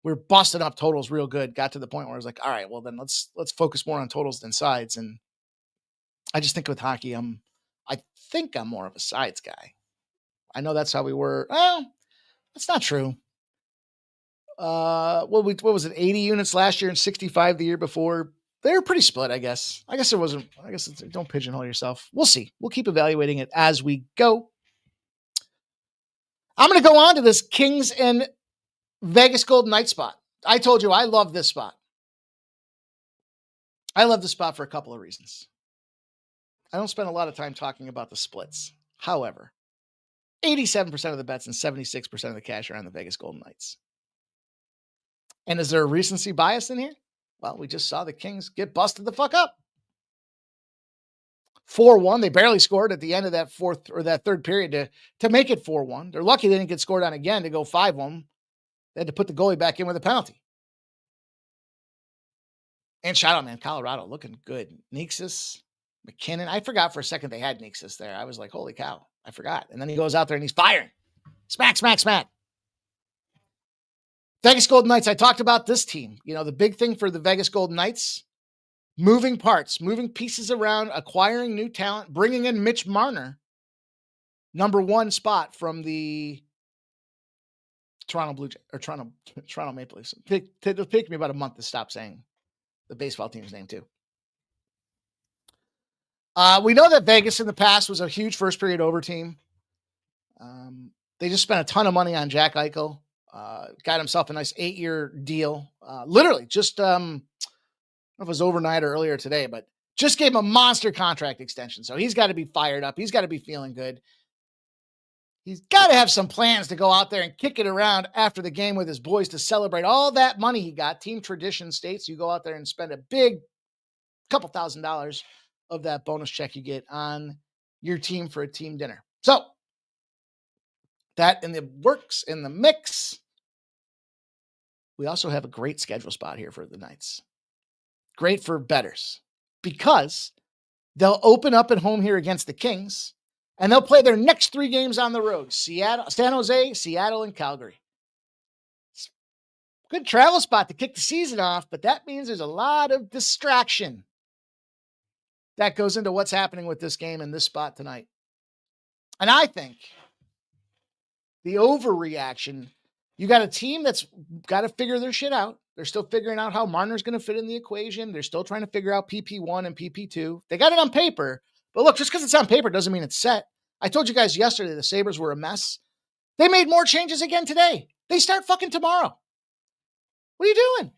we're busting up totals real good. Got to the point where I was like, all right, well then let's focus more on totals than sides. And I just think with hockey, I think I'm more of a sides guy. I know that's how we were. Well, that's not true. What was it? 80 units last year and 65 the year before. They were pretty split, I guess. I guess don't pigeonhole yourself. We'll see. We'll keep evaluating it as we go. I'm going to go on to this Kings and Vegas Golden Knights spot. I told you I love this spot. I love this spot for a couple of reasons. I don't spend a lot of time talking about the splits. However, 87% of the bets and 76% of the cash are on the Vegas Golden Knights. And is there a recency bias in here? Well, we just saw the Kings get busted the fuck up. 4-1. They barely scored at the end of that fourth or that third period to make it 4-1. They're lucky they didn't get scored on again to go 5-1. They had to put the goalie back in with a penalty. And shout out, man, Colorado looking good. Nixis, McKinnon. I forgot for a second they had Nixis there. I was like, holy cow, I forgot. And then he goes out there and he's firing. Smack, smack, smack. Vegas Golden Knights, I talked about this team. You know, the big thing for the Vegas Golden Knights, moving parts, moving pieces around, acquiring new talent, bringing in Mitch Marner, number 1 spot from the Toronto Blue Jays, or Toronto Maple Leafs. It'll take me about a month to stop saying the baseball team's name too. We know that Vegas in the past was a huge first period over team. They just spent a ton of money on Jack Eichel. Got himself a nice 8-year deal. Literally just, I don't know if it was overnight or earlier today, but just gave him a monster contract extension. So he's got to be fired up. He's got to be feeling good. He's got to have some plans to go out there and kick it around after the game with his boys to celebrate all that money he got. Team tradition states you go out there and spend a big couple $1,000s of that bonus check you get on your team for a team dinner. So that in the works, in the mix. We also have a great schedule spot here for the Knights. Great for bettors because they'll open up at home here against the Kings and they'll play their next 3 games on the road. Seattle, San Jose, Seattle, and Calgary. Good travel spot to kick the season off, but that means there's a lot of distraction that goes into what's happening with this game and this spot tonight. And I think the overreaction, you got a team that's got to figure their shit out. They're still figuring out how Marner's going to fit in the equation. They're still trying to figure out PP1 and PP2. They got it on paper, but look, just because it's on paper doesn't mean it's set. I told you guys yesterday the Sabres were a mess. They made more changes again today. They start fucking tomorrow. What are you doing?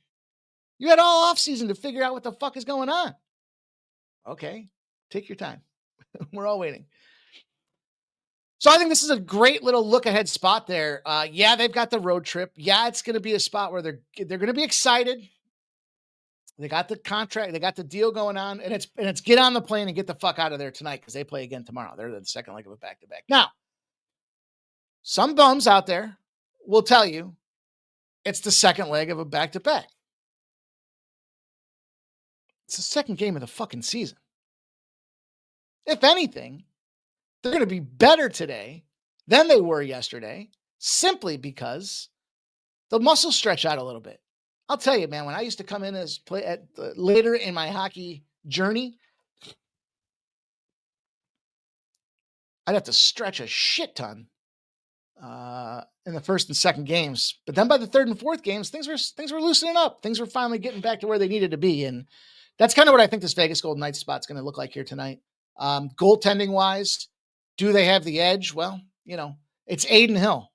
You had all offseason to figure out what the fuck is going on. Okay, take your time. We're all waiting. So I think this is a great little look ahead spot there. Yeah, they've got the road trip. Yeah, it's going to be a spot where they're going to be excited. They got the contract. They got the deal going on, and it's get on the plane and get the fuck out of there tonight because they play again tomorrow. They're the second leg of a back-to-back. Now, some bums out there will tell you it's the second leg of a back-to-back. It's the second game of the fucking season. If anything, they're going to be better today than they were yesterday, simply because the muscles stretch out a little bit. I'll tell you, man, when I used to come in as play at later in my hockey journey, I'd have to stretch a shit ton in the first and second games. But then by the third and fourth games, things were loosening up. Things were finally getting back to where they needed to be. And that's kind of what I think this Vegas Golden Knights spot's going to look like here tonight. Goaltending wise, do they have the edge? Well, it's Adin Hill.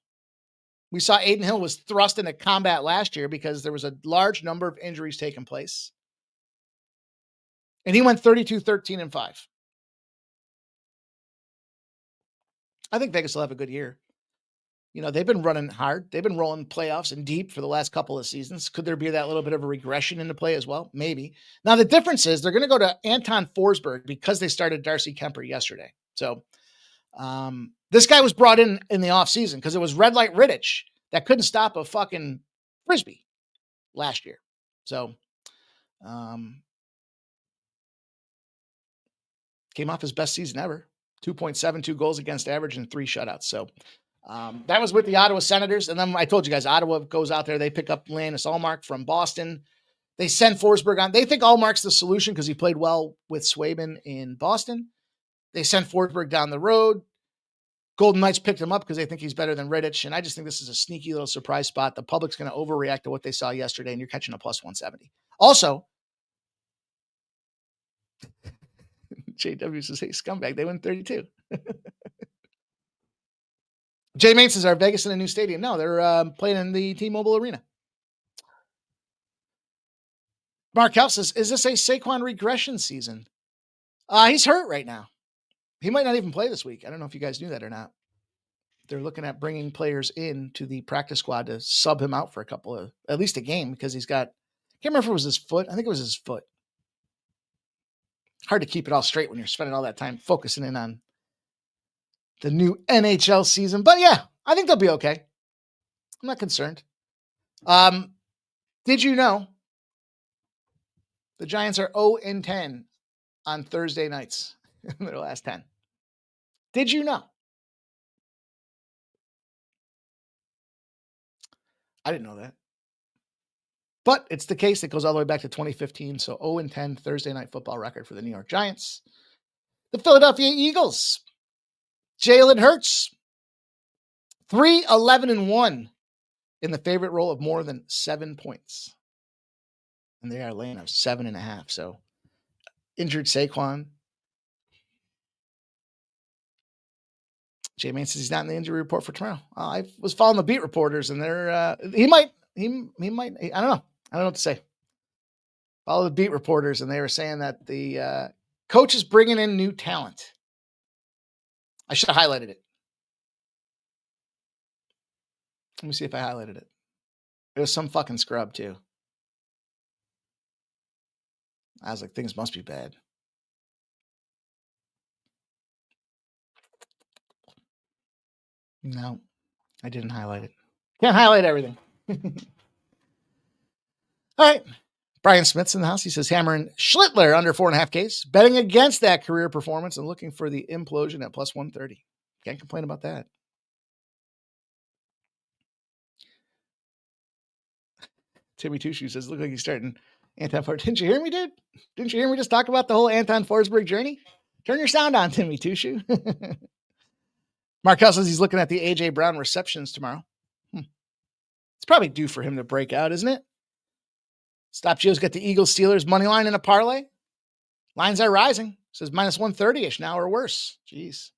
We saw Adin Hill was thrust into combat last year because there was a large number of injuries taking place. And he went 32-13-5. I think Vegas will have a good year. They've been running hard. They've been rolling playoffs and deep for the last couple of seasons. Could there be that little bit of a regression into play as well? Maybe. Now, the difference is they're going to go to Anton Forsberg because they started Darcy Kemper yesterday. So this guy was brought in the offseason because it was Red Light Rittich that couldn't stop a fucking Frisbee last year. So came off his best season ever. 2.72 goals against average and 3 shutouts. So that was with the Ottawa Senators. And then I told you guys, Ottawa goes out there. They pick up Linus Ullmark from Boston. They send Forsberg on. They think Ullmark's the solution because he played well with Swayman in Boston. They send Forsberg down the road. Golden Knights picked him up because they think he's better than Rittich. And I just think this is a sneaky little surprise spot. The public's going to overreact to what they saw yesterday, and you're catching a plus 170. Also, JW says, hey, scumbag, they win 32. Jay Main says, are Vegas in a new stadium? No, they're playing in the T-Mobile Arena. Mark House says, is this a Saquon regression season? He's hurt right now. He might not even play this week. I don't know if you guys knew that or not. They're looking at bringing players in to the practice squad to sub him out for at least a game because he's got, I can't remember if it was his foot. I think it was his foot. Hard to keep it all straight when you're spending all that time focusing in on the new NHL season. But yeah, I think they'll be okay. I'm not concerned. Did you know the Giants are 0-10 on Thursday nights in their last 10? Did you know? I didn't know that. But it's the case that goes all the way back to 2015. So 0-10 Thursday night football record for the New York Giants. The Philadelphia Eagles. Jalen Hurts. 3-11-1 in the favorite role of more than 7 points. And they are laying up 7.5. So injured Saquon. Jay Main says he's not in the injury report for tomorrow. I was following the beat reporters, and they're he might. I don't know. I don't know what to say. Follow the beat reporters, and they were saying that the coach is bringing in new talent. I should have highlighted it. Let me see if I highlighted it. It was some fucking scrub too. I was like, things must be bad. No, I didn't highlight it. Can't highlight everything. All right. Brian Smith's in the house. He says, hammering Schlittler under 4.5 Ks, betting against that career performance and looking for the implosion at plus 130. Can't complain about that. Timmy Tushu says, look like he's starting Anton Forsberg. Didn't you hear me, dude? Didn't you hear me just talk about the whole Anton Forsberg journey? Turn your sound on, Timmy Tushu. Markel says he's looking at the A.J. Brown receptions tomorrow. It's probably due for him to break out, isn't it? Stop Gio's got the Eagles Steelers money line in a parlay. Lines are rising. Says minus 130-ish now or worse. Jeez.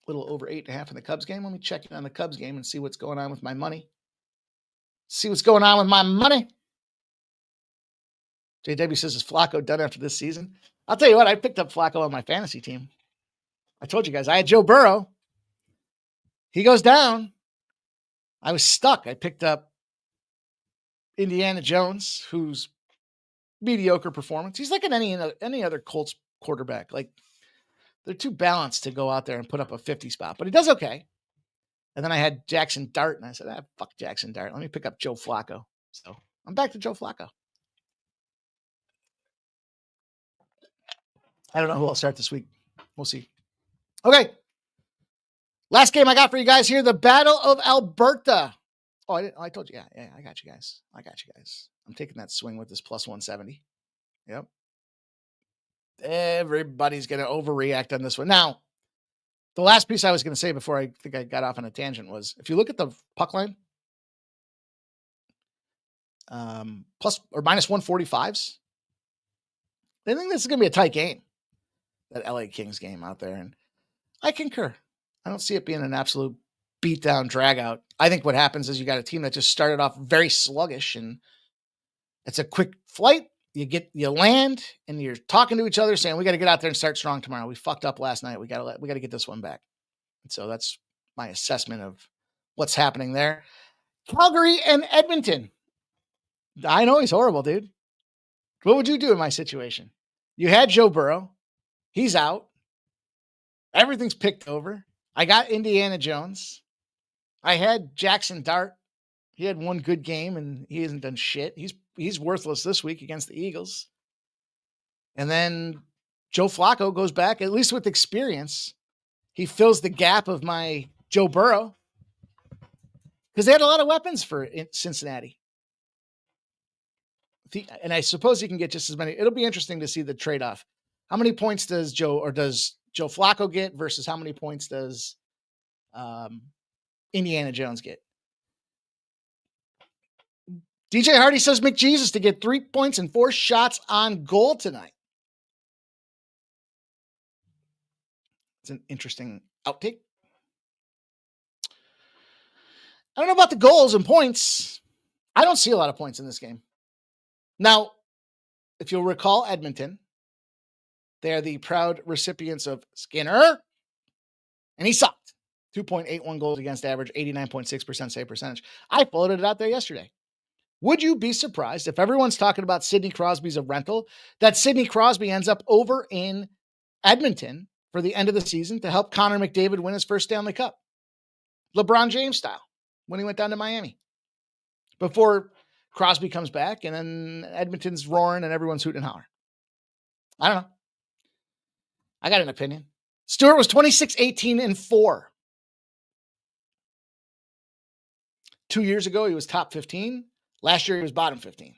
A little over 8.5 in the Cubs game. Let me check in on the Cubs game and see what's going on with my money. JW says, is Flacco done after this season? I'll tell you what, I picked up Flacco on my fantasy team. I told you guys, I had Joe Burrow. He goes down. I was stuck. I picked up Indiana Jones, who's mediocre performance. He's like any other Colts quarterback. Like, they're too balanced to go out there and put up a 50 spot, but he does okay. And then I had Jackson Dart, and I said, fuck Jackson Dart. Let me pick up Joe Flacco. So I'm back to Joe Flacco. I don't know who I'll start this week. We'll see. Okay. Last game I got for you guys here, the Battle of Alberta. Oh, I told you. Yeah, I got you guys. I'm taking that swing with this plus 170. Yep. Everybody's going to overreact on this one. Now, the last piece I was going to say before I think I got off on a tangent was, if you look at the puck line, plus or minus 145s, I think this is going to be a tight game, that LA Kings game out there. And I concur. I don't see it being an absolute beatdown drag out. I think what happens is you got a team that just started off very sluggish, and it's a quick flight. You land, and you're talking to each other saying, we got to get out there and start strong tomorrow. We fucked up last night. We got to get this one back. And so that's my assessment of what's happening there. Calgary and Edmonton. I know he's horrible, dude. What would you do in my situation? You had Joe Burrow. He's out. Everything's picked over. I got Indiana Jones. I had Jackson Dart. He had one good game, and he hasn't done shit. He's worthless this week against the Eagles. And then Joe Flacco goes back, at least with experience. He fills the gap of my Joe Burrow, because they had a lot of weapons for Cincinnati. And I suppose he can get just as many. It'll be interesting to see the trade-off. How many points does Joe Flacco get versus how many points does Indiana Jones get? DJ Hardy says McJesus to get 3 points and 4 shots on goal tonight. It's an interesting outtake. I don't know about the goals and points. I don't see a lot of points in this game. Now, if you'll recall Edmonton, they are the proud recipients of Skinner, and he sucked. 2.81 goals against average, 89.6% save percentage. I floated it out there yesterday. Would you be surprised if everyone's talking about Sidney Crosby's a rental, that Sidney Crosby ends up over in Edmonton for the end of the season to help Connor McDavid win his first Stanley Cup? LeBron James style, when he went down to Miami. Before Crosby comes back, and then Edmonton's roaring and everyone's hooting and hollering. I don't know. I got an opinion. Stewart was 26-18-4. 2 years ago, he was top 15. Last year, he was bottom 15.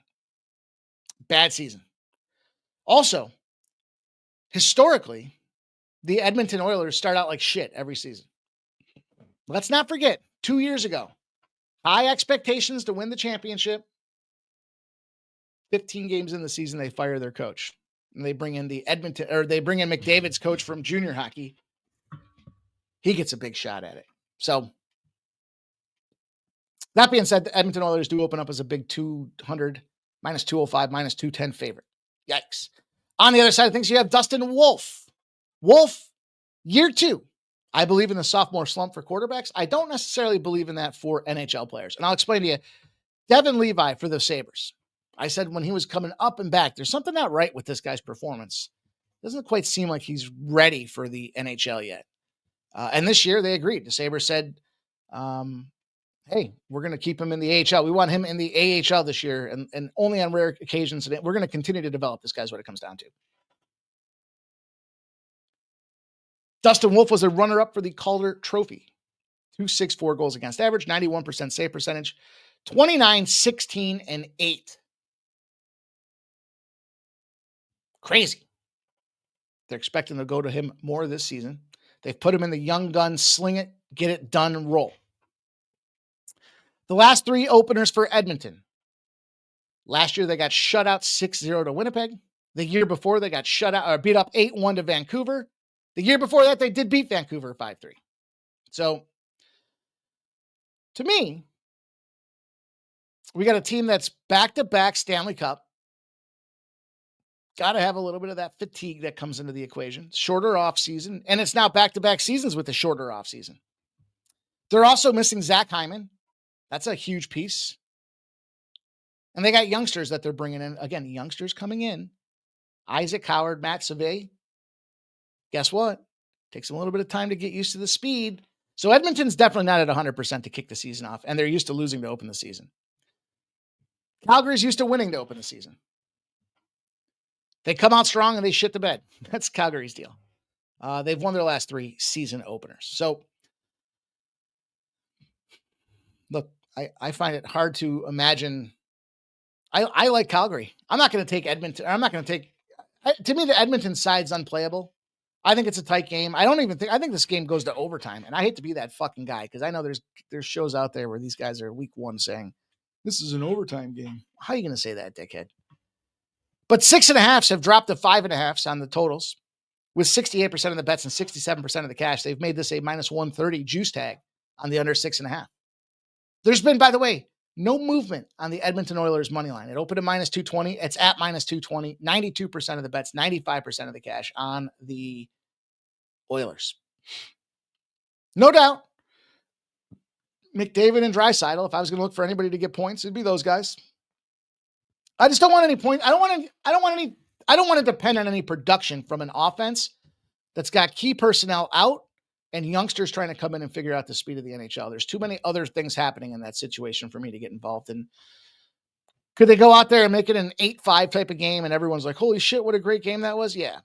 Bad season. Also, historically, the Edmonton Oilers start out like shit every season. Let's not forget, 2 years ago, high expectations to win the championship. 15 games in the season, they fire their coach. And they bring in McDavid's coach from junior hockey. He gets a big shot at it. So, that being said, the Edmonton Oilers do open up as a big 200, minus 205, minus 210 favorite. Yikes. On the other side of things, you have Dustin Wolf. Wolf, year 2. I believe in the sophomore slump for quarterbacks. I don't necessarily believe in that for NHL players. And I'll explain to you. Devin Levi for the Sabres. I said when he was coming up and back, there's something not right with this guy's performance. Doesn't quite seem like he's ready for the NHL yet. And this year they agreed. The Sabres said, hey, we're going to keep him in the AHL. We want him in the AHL this year and only on rare occasions. And we're going to continue to develop this guy's what it comes down to. Dustin Wolf was a runner-up for the Calder Trophy. 264 goals against average, 91% save percentage, 29-16-8. Crazy. They're expecting to go to him more this season. They've put him in the young gun, sling it, get it done, and roll. The last 3 openers for Edmonton. Last year, they got shut out 6-0 to Winnipeg. The year before, they got beat up 8-1 to Vancouver. The year before that, they did beat Vancouver 5-3. So, to me, we got a team that's back-to-back Stanley Cup. Got to have a little bit of that fatigue that comes into the equation. Shorter off season, and it's now back-to-back seasons with the shorter off season. They're also missing Zach Hyman. That's a huge piece. And they got youngsters that they're bringing in. Again, youngsters coming in. Isaac Howard, Matt Savay. Guess what? Takes them a little bit of time to get used to the speed. So Edmonton's definitely not at 100% to kick the season off, and they're used to losing to open the season. Calgary's used to winning to open the season. They come out strong and they shit the bed. That's Calgary's deal. They've won their last 3 season openers. So, look, I find it hard to imagine. I like Calgary. I'm not going to take Edmonton. I'm not going to take. To me, the Edmonton side's unplayable. I think it's a tight game. I think this game goes to overtime. And I hate to be that fucking guy because I know there's shows out there where these guys are week 1 saying, this is an overtime game. How are you going to say that, dickhead? But 6.5s have dropped to 5.5s on the totals with 68% of the bets and 67% of the cash. They've made this a minus 130 juice tag on the under 6.5. There's been, by the way, no movement on the Edmonton Oilers money line. It opened at minus 220. It's at minus 220. 92% of the bets, 95% of the cash on the Oilers. No doubt, McDavid and Draisaitl, if I was going to look for anybody to get points, it'd be those guys. I just don't want any points. I don't want to depend on any production from an offense that's got key personnel out and youngsters trying to come in and figure out the speed of the NHL. There's too many other things happening in that situation for me to get involved in. Could they go out there and make it an 8-5 type of game and everyone's like, holy shit, what a great game that was? Yeah.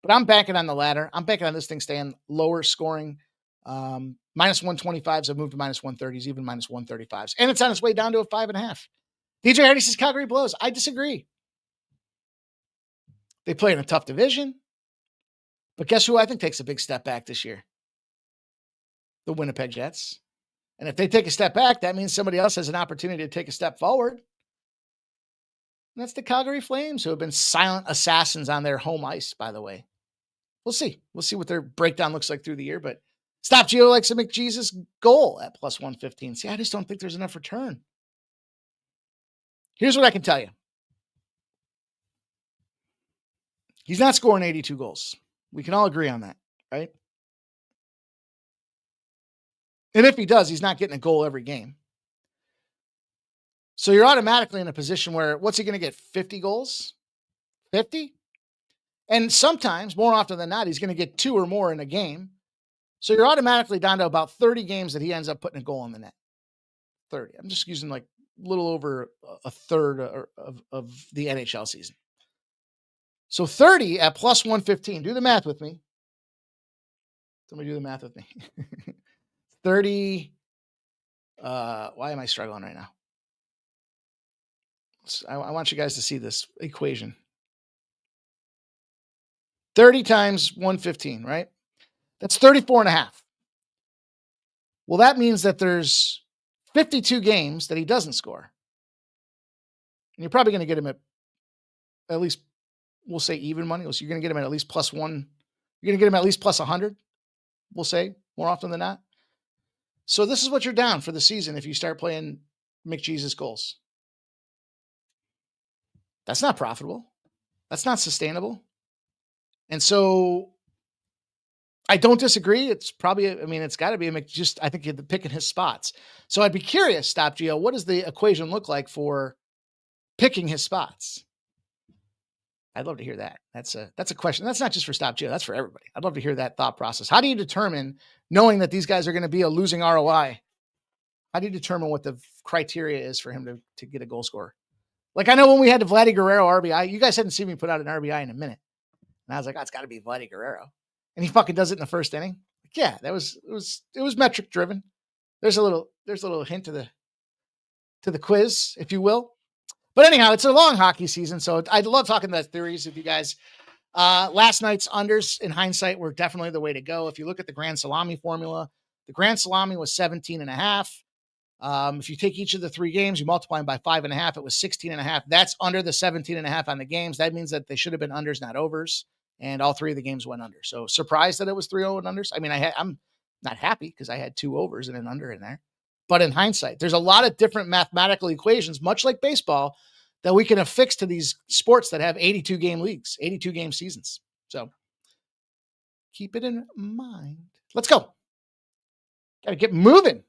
But I'm banking on the latter. I'm banking on this thing staying lower scoring. Minus 125s have moved to minus 130s, even minus 135s. And it's on its way down to a 5.5. DJ Hardy says Calgary blows. I disagree. They play in a tough division. But guess who I think takes a big step back this year? The Winnipeg Jets. And if they take a step back, that means somebody else has an opportunity to take a step forward. And that's the Calgary Flames, who have been silent assassins on their home ice, by the way. We'll see. We'll see what their breakdown looks like through the year. But Stop Gio likes a McJesus goal at plus 115. See, I just don't think there's enough return. Here's what I can tell you. He's not scoring 82 goals. We can all agree on that, right? And if he does, he's not getting a goal every game. So you're automatically in a position where, what's he going to get? 50 goals? 50? And sometimes, more often than not, he's going to get 2 or more in a game. So you're automatically down to about 30 games that he ends up putting a goal in the net. 30. I'm just using like a little over a third of the NHL season. So 30 at plus 115. Do the math with me. Somebody do the math with me. 30. Why am I struggling right now? I want you guys to see this equation. 30 times 115, right? That's 34.5. Well, that means that there's 52 games that he doesn't score. And you're probably going to get him at least, we'll say even money. So you're going to get him at least plus 1. You're going to get him at least plus 100, we'll say, more often than not. So this is what you're down for the season if you start playing McJesus goals. That's not profitable. That's not sustainable. And so I don't disagree. It's probably, it's got to be I think you're picking his spots. So I'd be curious, Stop Gio, what does the equation look like for picking his spots? I'd love to hear that. That's a question. That's not just for Stop Gio. That's for everybody. I'd love to hear that thought process. How do you determine, knowing that these guys are going to be a losing ROI, how do you determine what the criteria is for him to get a goal scorer? Like, I know when we had the Vladdy Guerrero RBI, you guys hadn't seen me put out an RBI in a minute. And I was like, it's got to be Vladdy Guerrero. And he fucking does it in the first inning. Like, yeah, it was metric driven. There's a little hint to the quiz, if you will. But anyhow, it's a long hockey season, so I love talking about theories with you guys. Last night's unders, in hindsight, were definitely the way to go. If you look at the Grand Salami formula, the Grand Salami was 17.5. If you take each of the 3 games, you multiply them by 5.5, it was 16.5. That's under the 17.5 on the games. That means that they should have been unders, not overs. And all 3 of the games went under. So surprised that it was 3-0 and unders. I'm not happy because I had 2 overs and an under in there. But in hindsight, there's a lot of different mathematical equations, much like baseball, that we can affix to these sports that have 82 game leagues, 82 game seasons. So keep it in mind. Let's go. Got to get moving.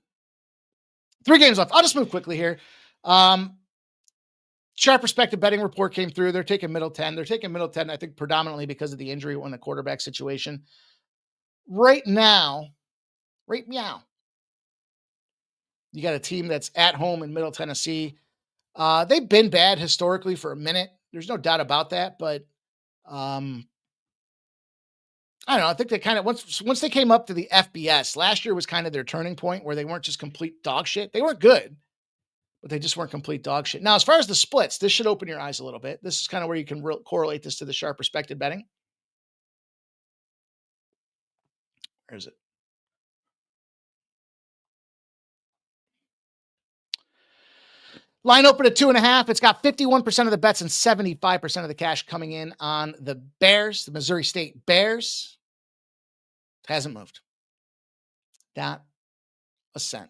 3 games left. I'll just move quickly here. Sharp Perspective betting report came through. They're taking middle 10. They're taking middle 10, I think, predominantly because of the injury on the quarterback situation. Right now, right meow, you got a team that's at home in Middle Tennessee. They've been bad historically for a minute. There's no doubt about that. But I don't know. I think they kind of, once they came up to the FBS, last year was kind of their turning point where they weren't just complete dog shit. They weren't good, but they just weren't complete dog shit. Now, as far as the splits, this should open your eyes a little bit. This is kind of where you can correlate this to the Sharp Perspective betting. Where is it? Line open at 2.5. It's got 51% of the bets and 75% of the cash coming in on the Bears, the Missouri State Bears. It hasn't moved. Not a cent.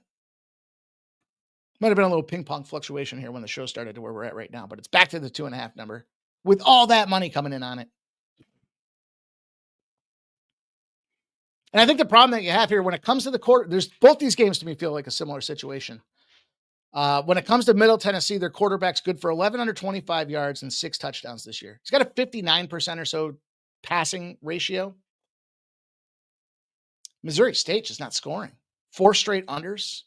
Might have been a little ping pong fluctuation here when the show started to where we're at right now, but it's back to the 2.5 number with all that money coming in on it. And I think the problem that you have here when it comes to the quarter, there's both these games to me feel like a similar situation. When it comes to Middle Tennessee, their quarterback's good for 1,125 yards and 6 touchdowns this year. He's got a 59% or so passing ratio. Missouri State just not scoring. 4 straight unders.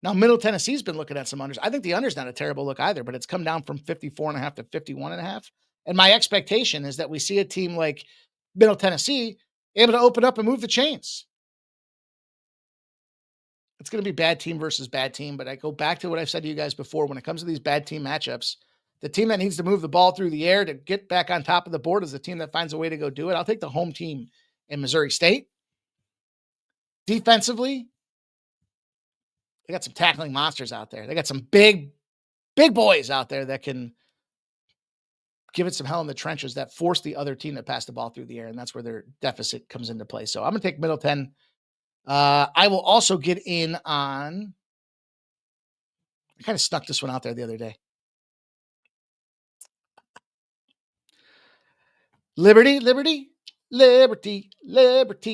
Now, Middle Tennessee's been looking at some unders. I think the under's not a terrible look either, but it's come down from 54.5 to 51.5. And my expectation is that we see a team like Middle Tennessee able to open up and move the chains. It's going to be bad team versus bad team, but I go back to what I've said to you guys before. When it comes to these bad team matchups, the team that needs to move the ball through the air to get back on top of the board is the team that finds a way to go do it. I'll take the home team in Missouri State. Defensively, they got some tackling monsters out there. They got some big boys out there that can give it some hell in the trenches that force the other team to pass the ball through the air, and that's where their deficit comes into play. So I'm going to take Middle 10. I will also get in on, I kind of snuck this one out there the other day. Liberty.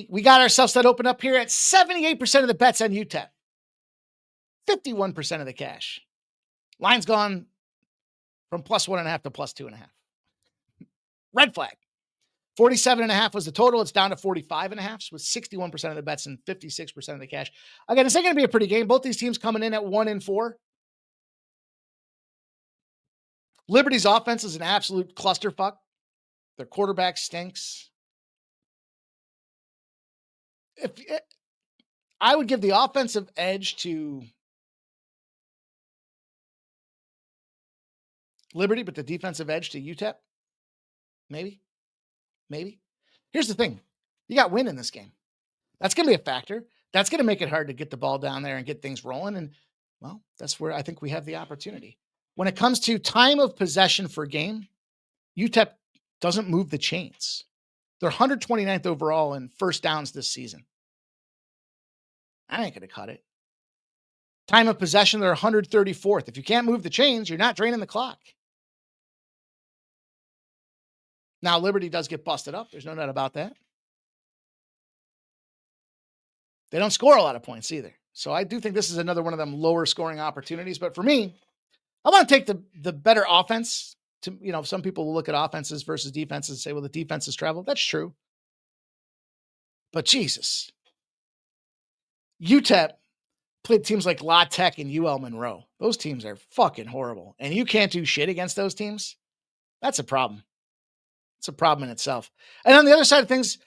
We got ourselves that open up here at 78% of the bets on UTEP. 51% of the cash. Line's gone from +1.5 to +2.5. Red flag. 47.5 was the total. It's down to 45.5 with 61% of the bets and 56% of the cash. Again, it's not going to be a pretty game. Both these teams coming in at 1-4. Liberty's offense is an absolute clusterfuck. Their quarterback stinks. I would give the offensive edge to Liberty, but the defensive edge to UTEP. Maybe. Here's the thing. You got win in this game. That's going to be a factor. That's going to make it hard to get the ball down there and get things rolling. And, well, that's where I think we have the opportunity. When it comes to time of possession for a game, UTEP doesn't move the chains. They're 129th overall in first downs this season. I ain't going to cut it. Time of possession, they're 134th. If you can't move the chains, you're not draining the clock. Now, Liberty does get busted up. There's no doubt about that. They don't score a lot of points either. So I do think this is another one of them lower scoring opportunities. But for me, I want to take the better offense. Some people will look at offenses versus defenses and say, well, the defenses travel. That's true. But Jesus. UTEP played teams like La Tech and UL Monroe. Those teams are fucking horrible. And you can't do shit against those teams. That's a problem. It's a problem in itself. And on the other side of things,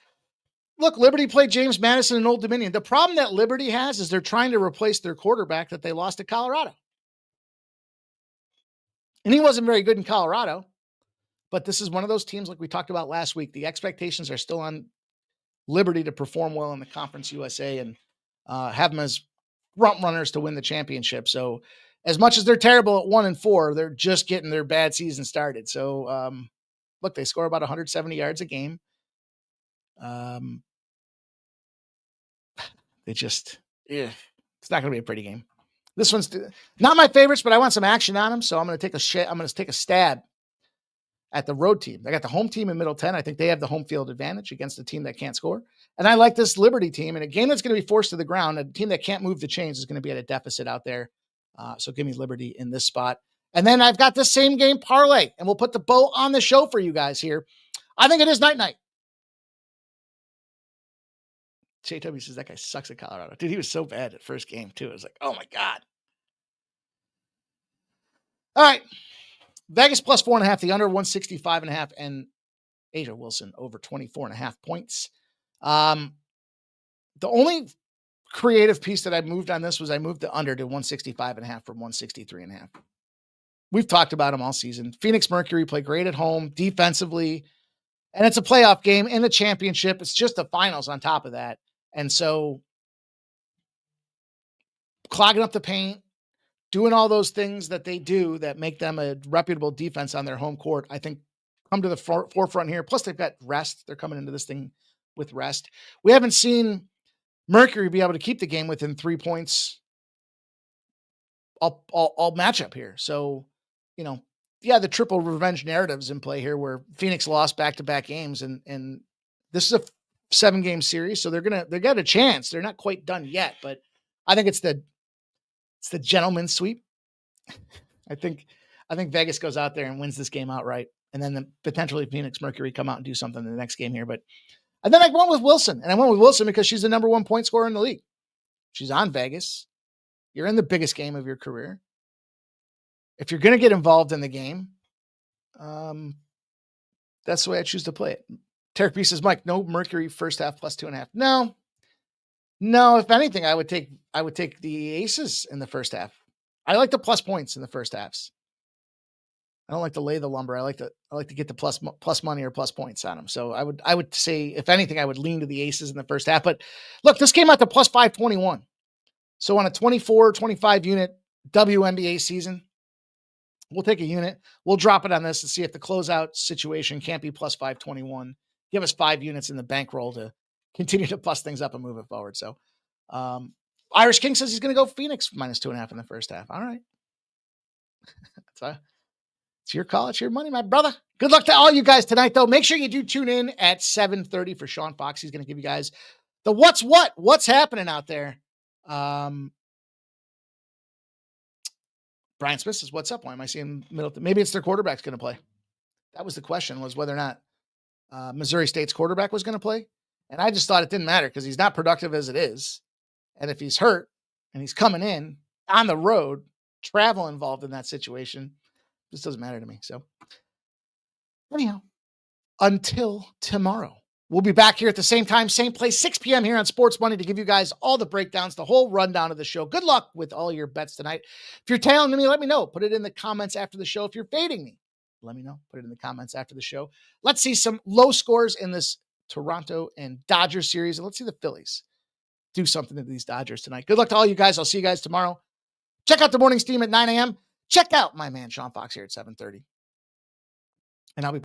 look, Liberty played James Madison and Old Dominion. The problem that Liberty has is they're trying to replace their quarterback that they lost to Colorado. And he wasn't very good in Colorado, but this is one of those teams like we talked about last week. The expectations are still on Liberty to perform well in the Conference USA and have them as front runners to win the championship. So as much as they're terrible at 1-4, they're just getting their bad season started. So, look, they score about 170 yards a game. It's not going to be a pretty game. This one's not my favorites, but I want some action on them, so I'm going to take a stab at the road team. They got the home team in Middle 10. I think they have the home field advantage against a team that can't score. And I like this Liberty team in a game that's going to be forced to the ground. A team that can't move the chains is going to be at a deficit out there. So give me Liberty in this spot. And then I've got the same game parlay, and we'll put the bow on the show for you guys here. I think it is night. JW says that guy sucks at Colorado. Dude, he was so bad at first game too. It was like, oh my God. All right. Vegas plus 4.5, the under 165.5, and Asia Wilson over 24.5 points. The only creative piece that I moved on this was I moved the under to 165.5 from 163.5. We've talked about them all season. Phoenix Mercury play great at home defensively, and it's a playoff game in the championship. It's just the finals on top of that. And so clogging up the paint, doing all those things that they do that make them a reputable defense on their home court, I think come to the forefront here. Plus they've got rest. They're coming into this thing with rest. We haven't seen Mercury be able to keep the game within 3 points all matchup here. So, the triple revenge narratives in play here where Phoenix lost back-to-back games and this is a 7-game series. So they got a chance. They're not quite done yet, but I think it's the gentleman's sweep. I think Vegas goes out there and wins this game outright. And then potentially Phoenix Mercury come out and do something in the next game here. And then I went with Wilson, and I went with Wilson because she's the number 1 point scorer in the league. She's on Vegas. You're in the biggest game of your career. If you're going to get involved in the game, that's the way I choose to play it. Tarek B says, Mike, no Mercury first half plus 2.5. No. If anything, I would take the aces in the first half. I like the plus points in the first halves. I don't like to lay the lumber. I like to get the plus money or plus points on them. So I would say, if anything, I would lean to the aces in the first half. But look, this came out to plus 521. So on a 24-25 unit WNBA season, we'll take a unit. We'll drop it on this and see if the closeout situation can't be plus 521. Give us 5 units in the bankroll to continue to plus things up and move it forward. So Irish King says he's going to go Phoenix minus 2.5 in the first half. All right. It's your call. It's your money, my brother. Good luck to all you guys tonight, though. Make sure you do tune in at 7:30 for Sean Fox. He's going to give you guys the what's happening out there. Brian Smith says, what's up? Why am I seeing Middleton? Maybe it's their quarterback's going to play. That was the question, was whether or not Missouri State's quarterback was going to play. And I just thought it didn't matter because he's not productive as it is. And if he's hurt and he's coming in on the road, travel involved in that situation, this doesn't matter to me. So anyhow, until tomorrow, we'll be back here at the same time, same place, 6 p.m. here on Sports Money to give you guys all the breakdowns, the whole rundown of the show. Good luck with all your bets tonight. If you're tailing me, let me know. Put it in the comments after the show. If you're fading me, let me know. Put it in the comments after the show. Let's see some low scores in this Toronto and Dodgers series. And let's see the Phillies do something to these Dodgers tonight. Good luck to all you guys. I'll see you guys tomorrow. Check out the morning steam at 9 a.m. Check out my man, Sean Fox, here at 7:30. And I'll be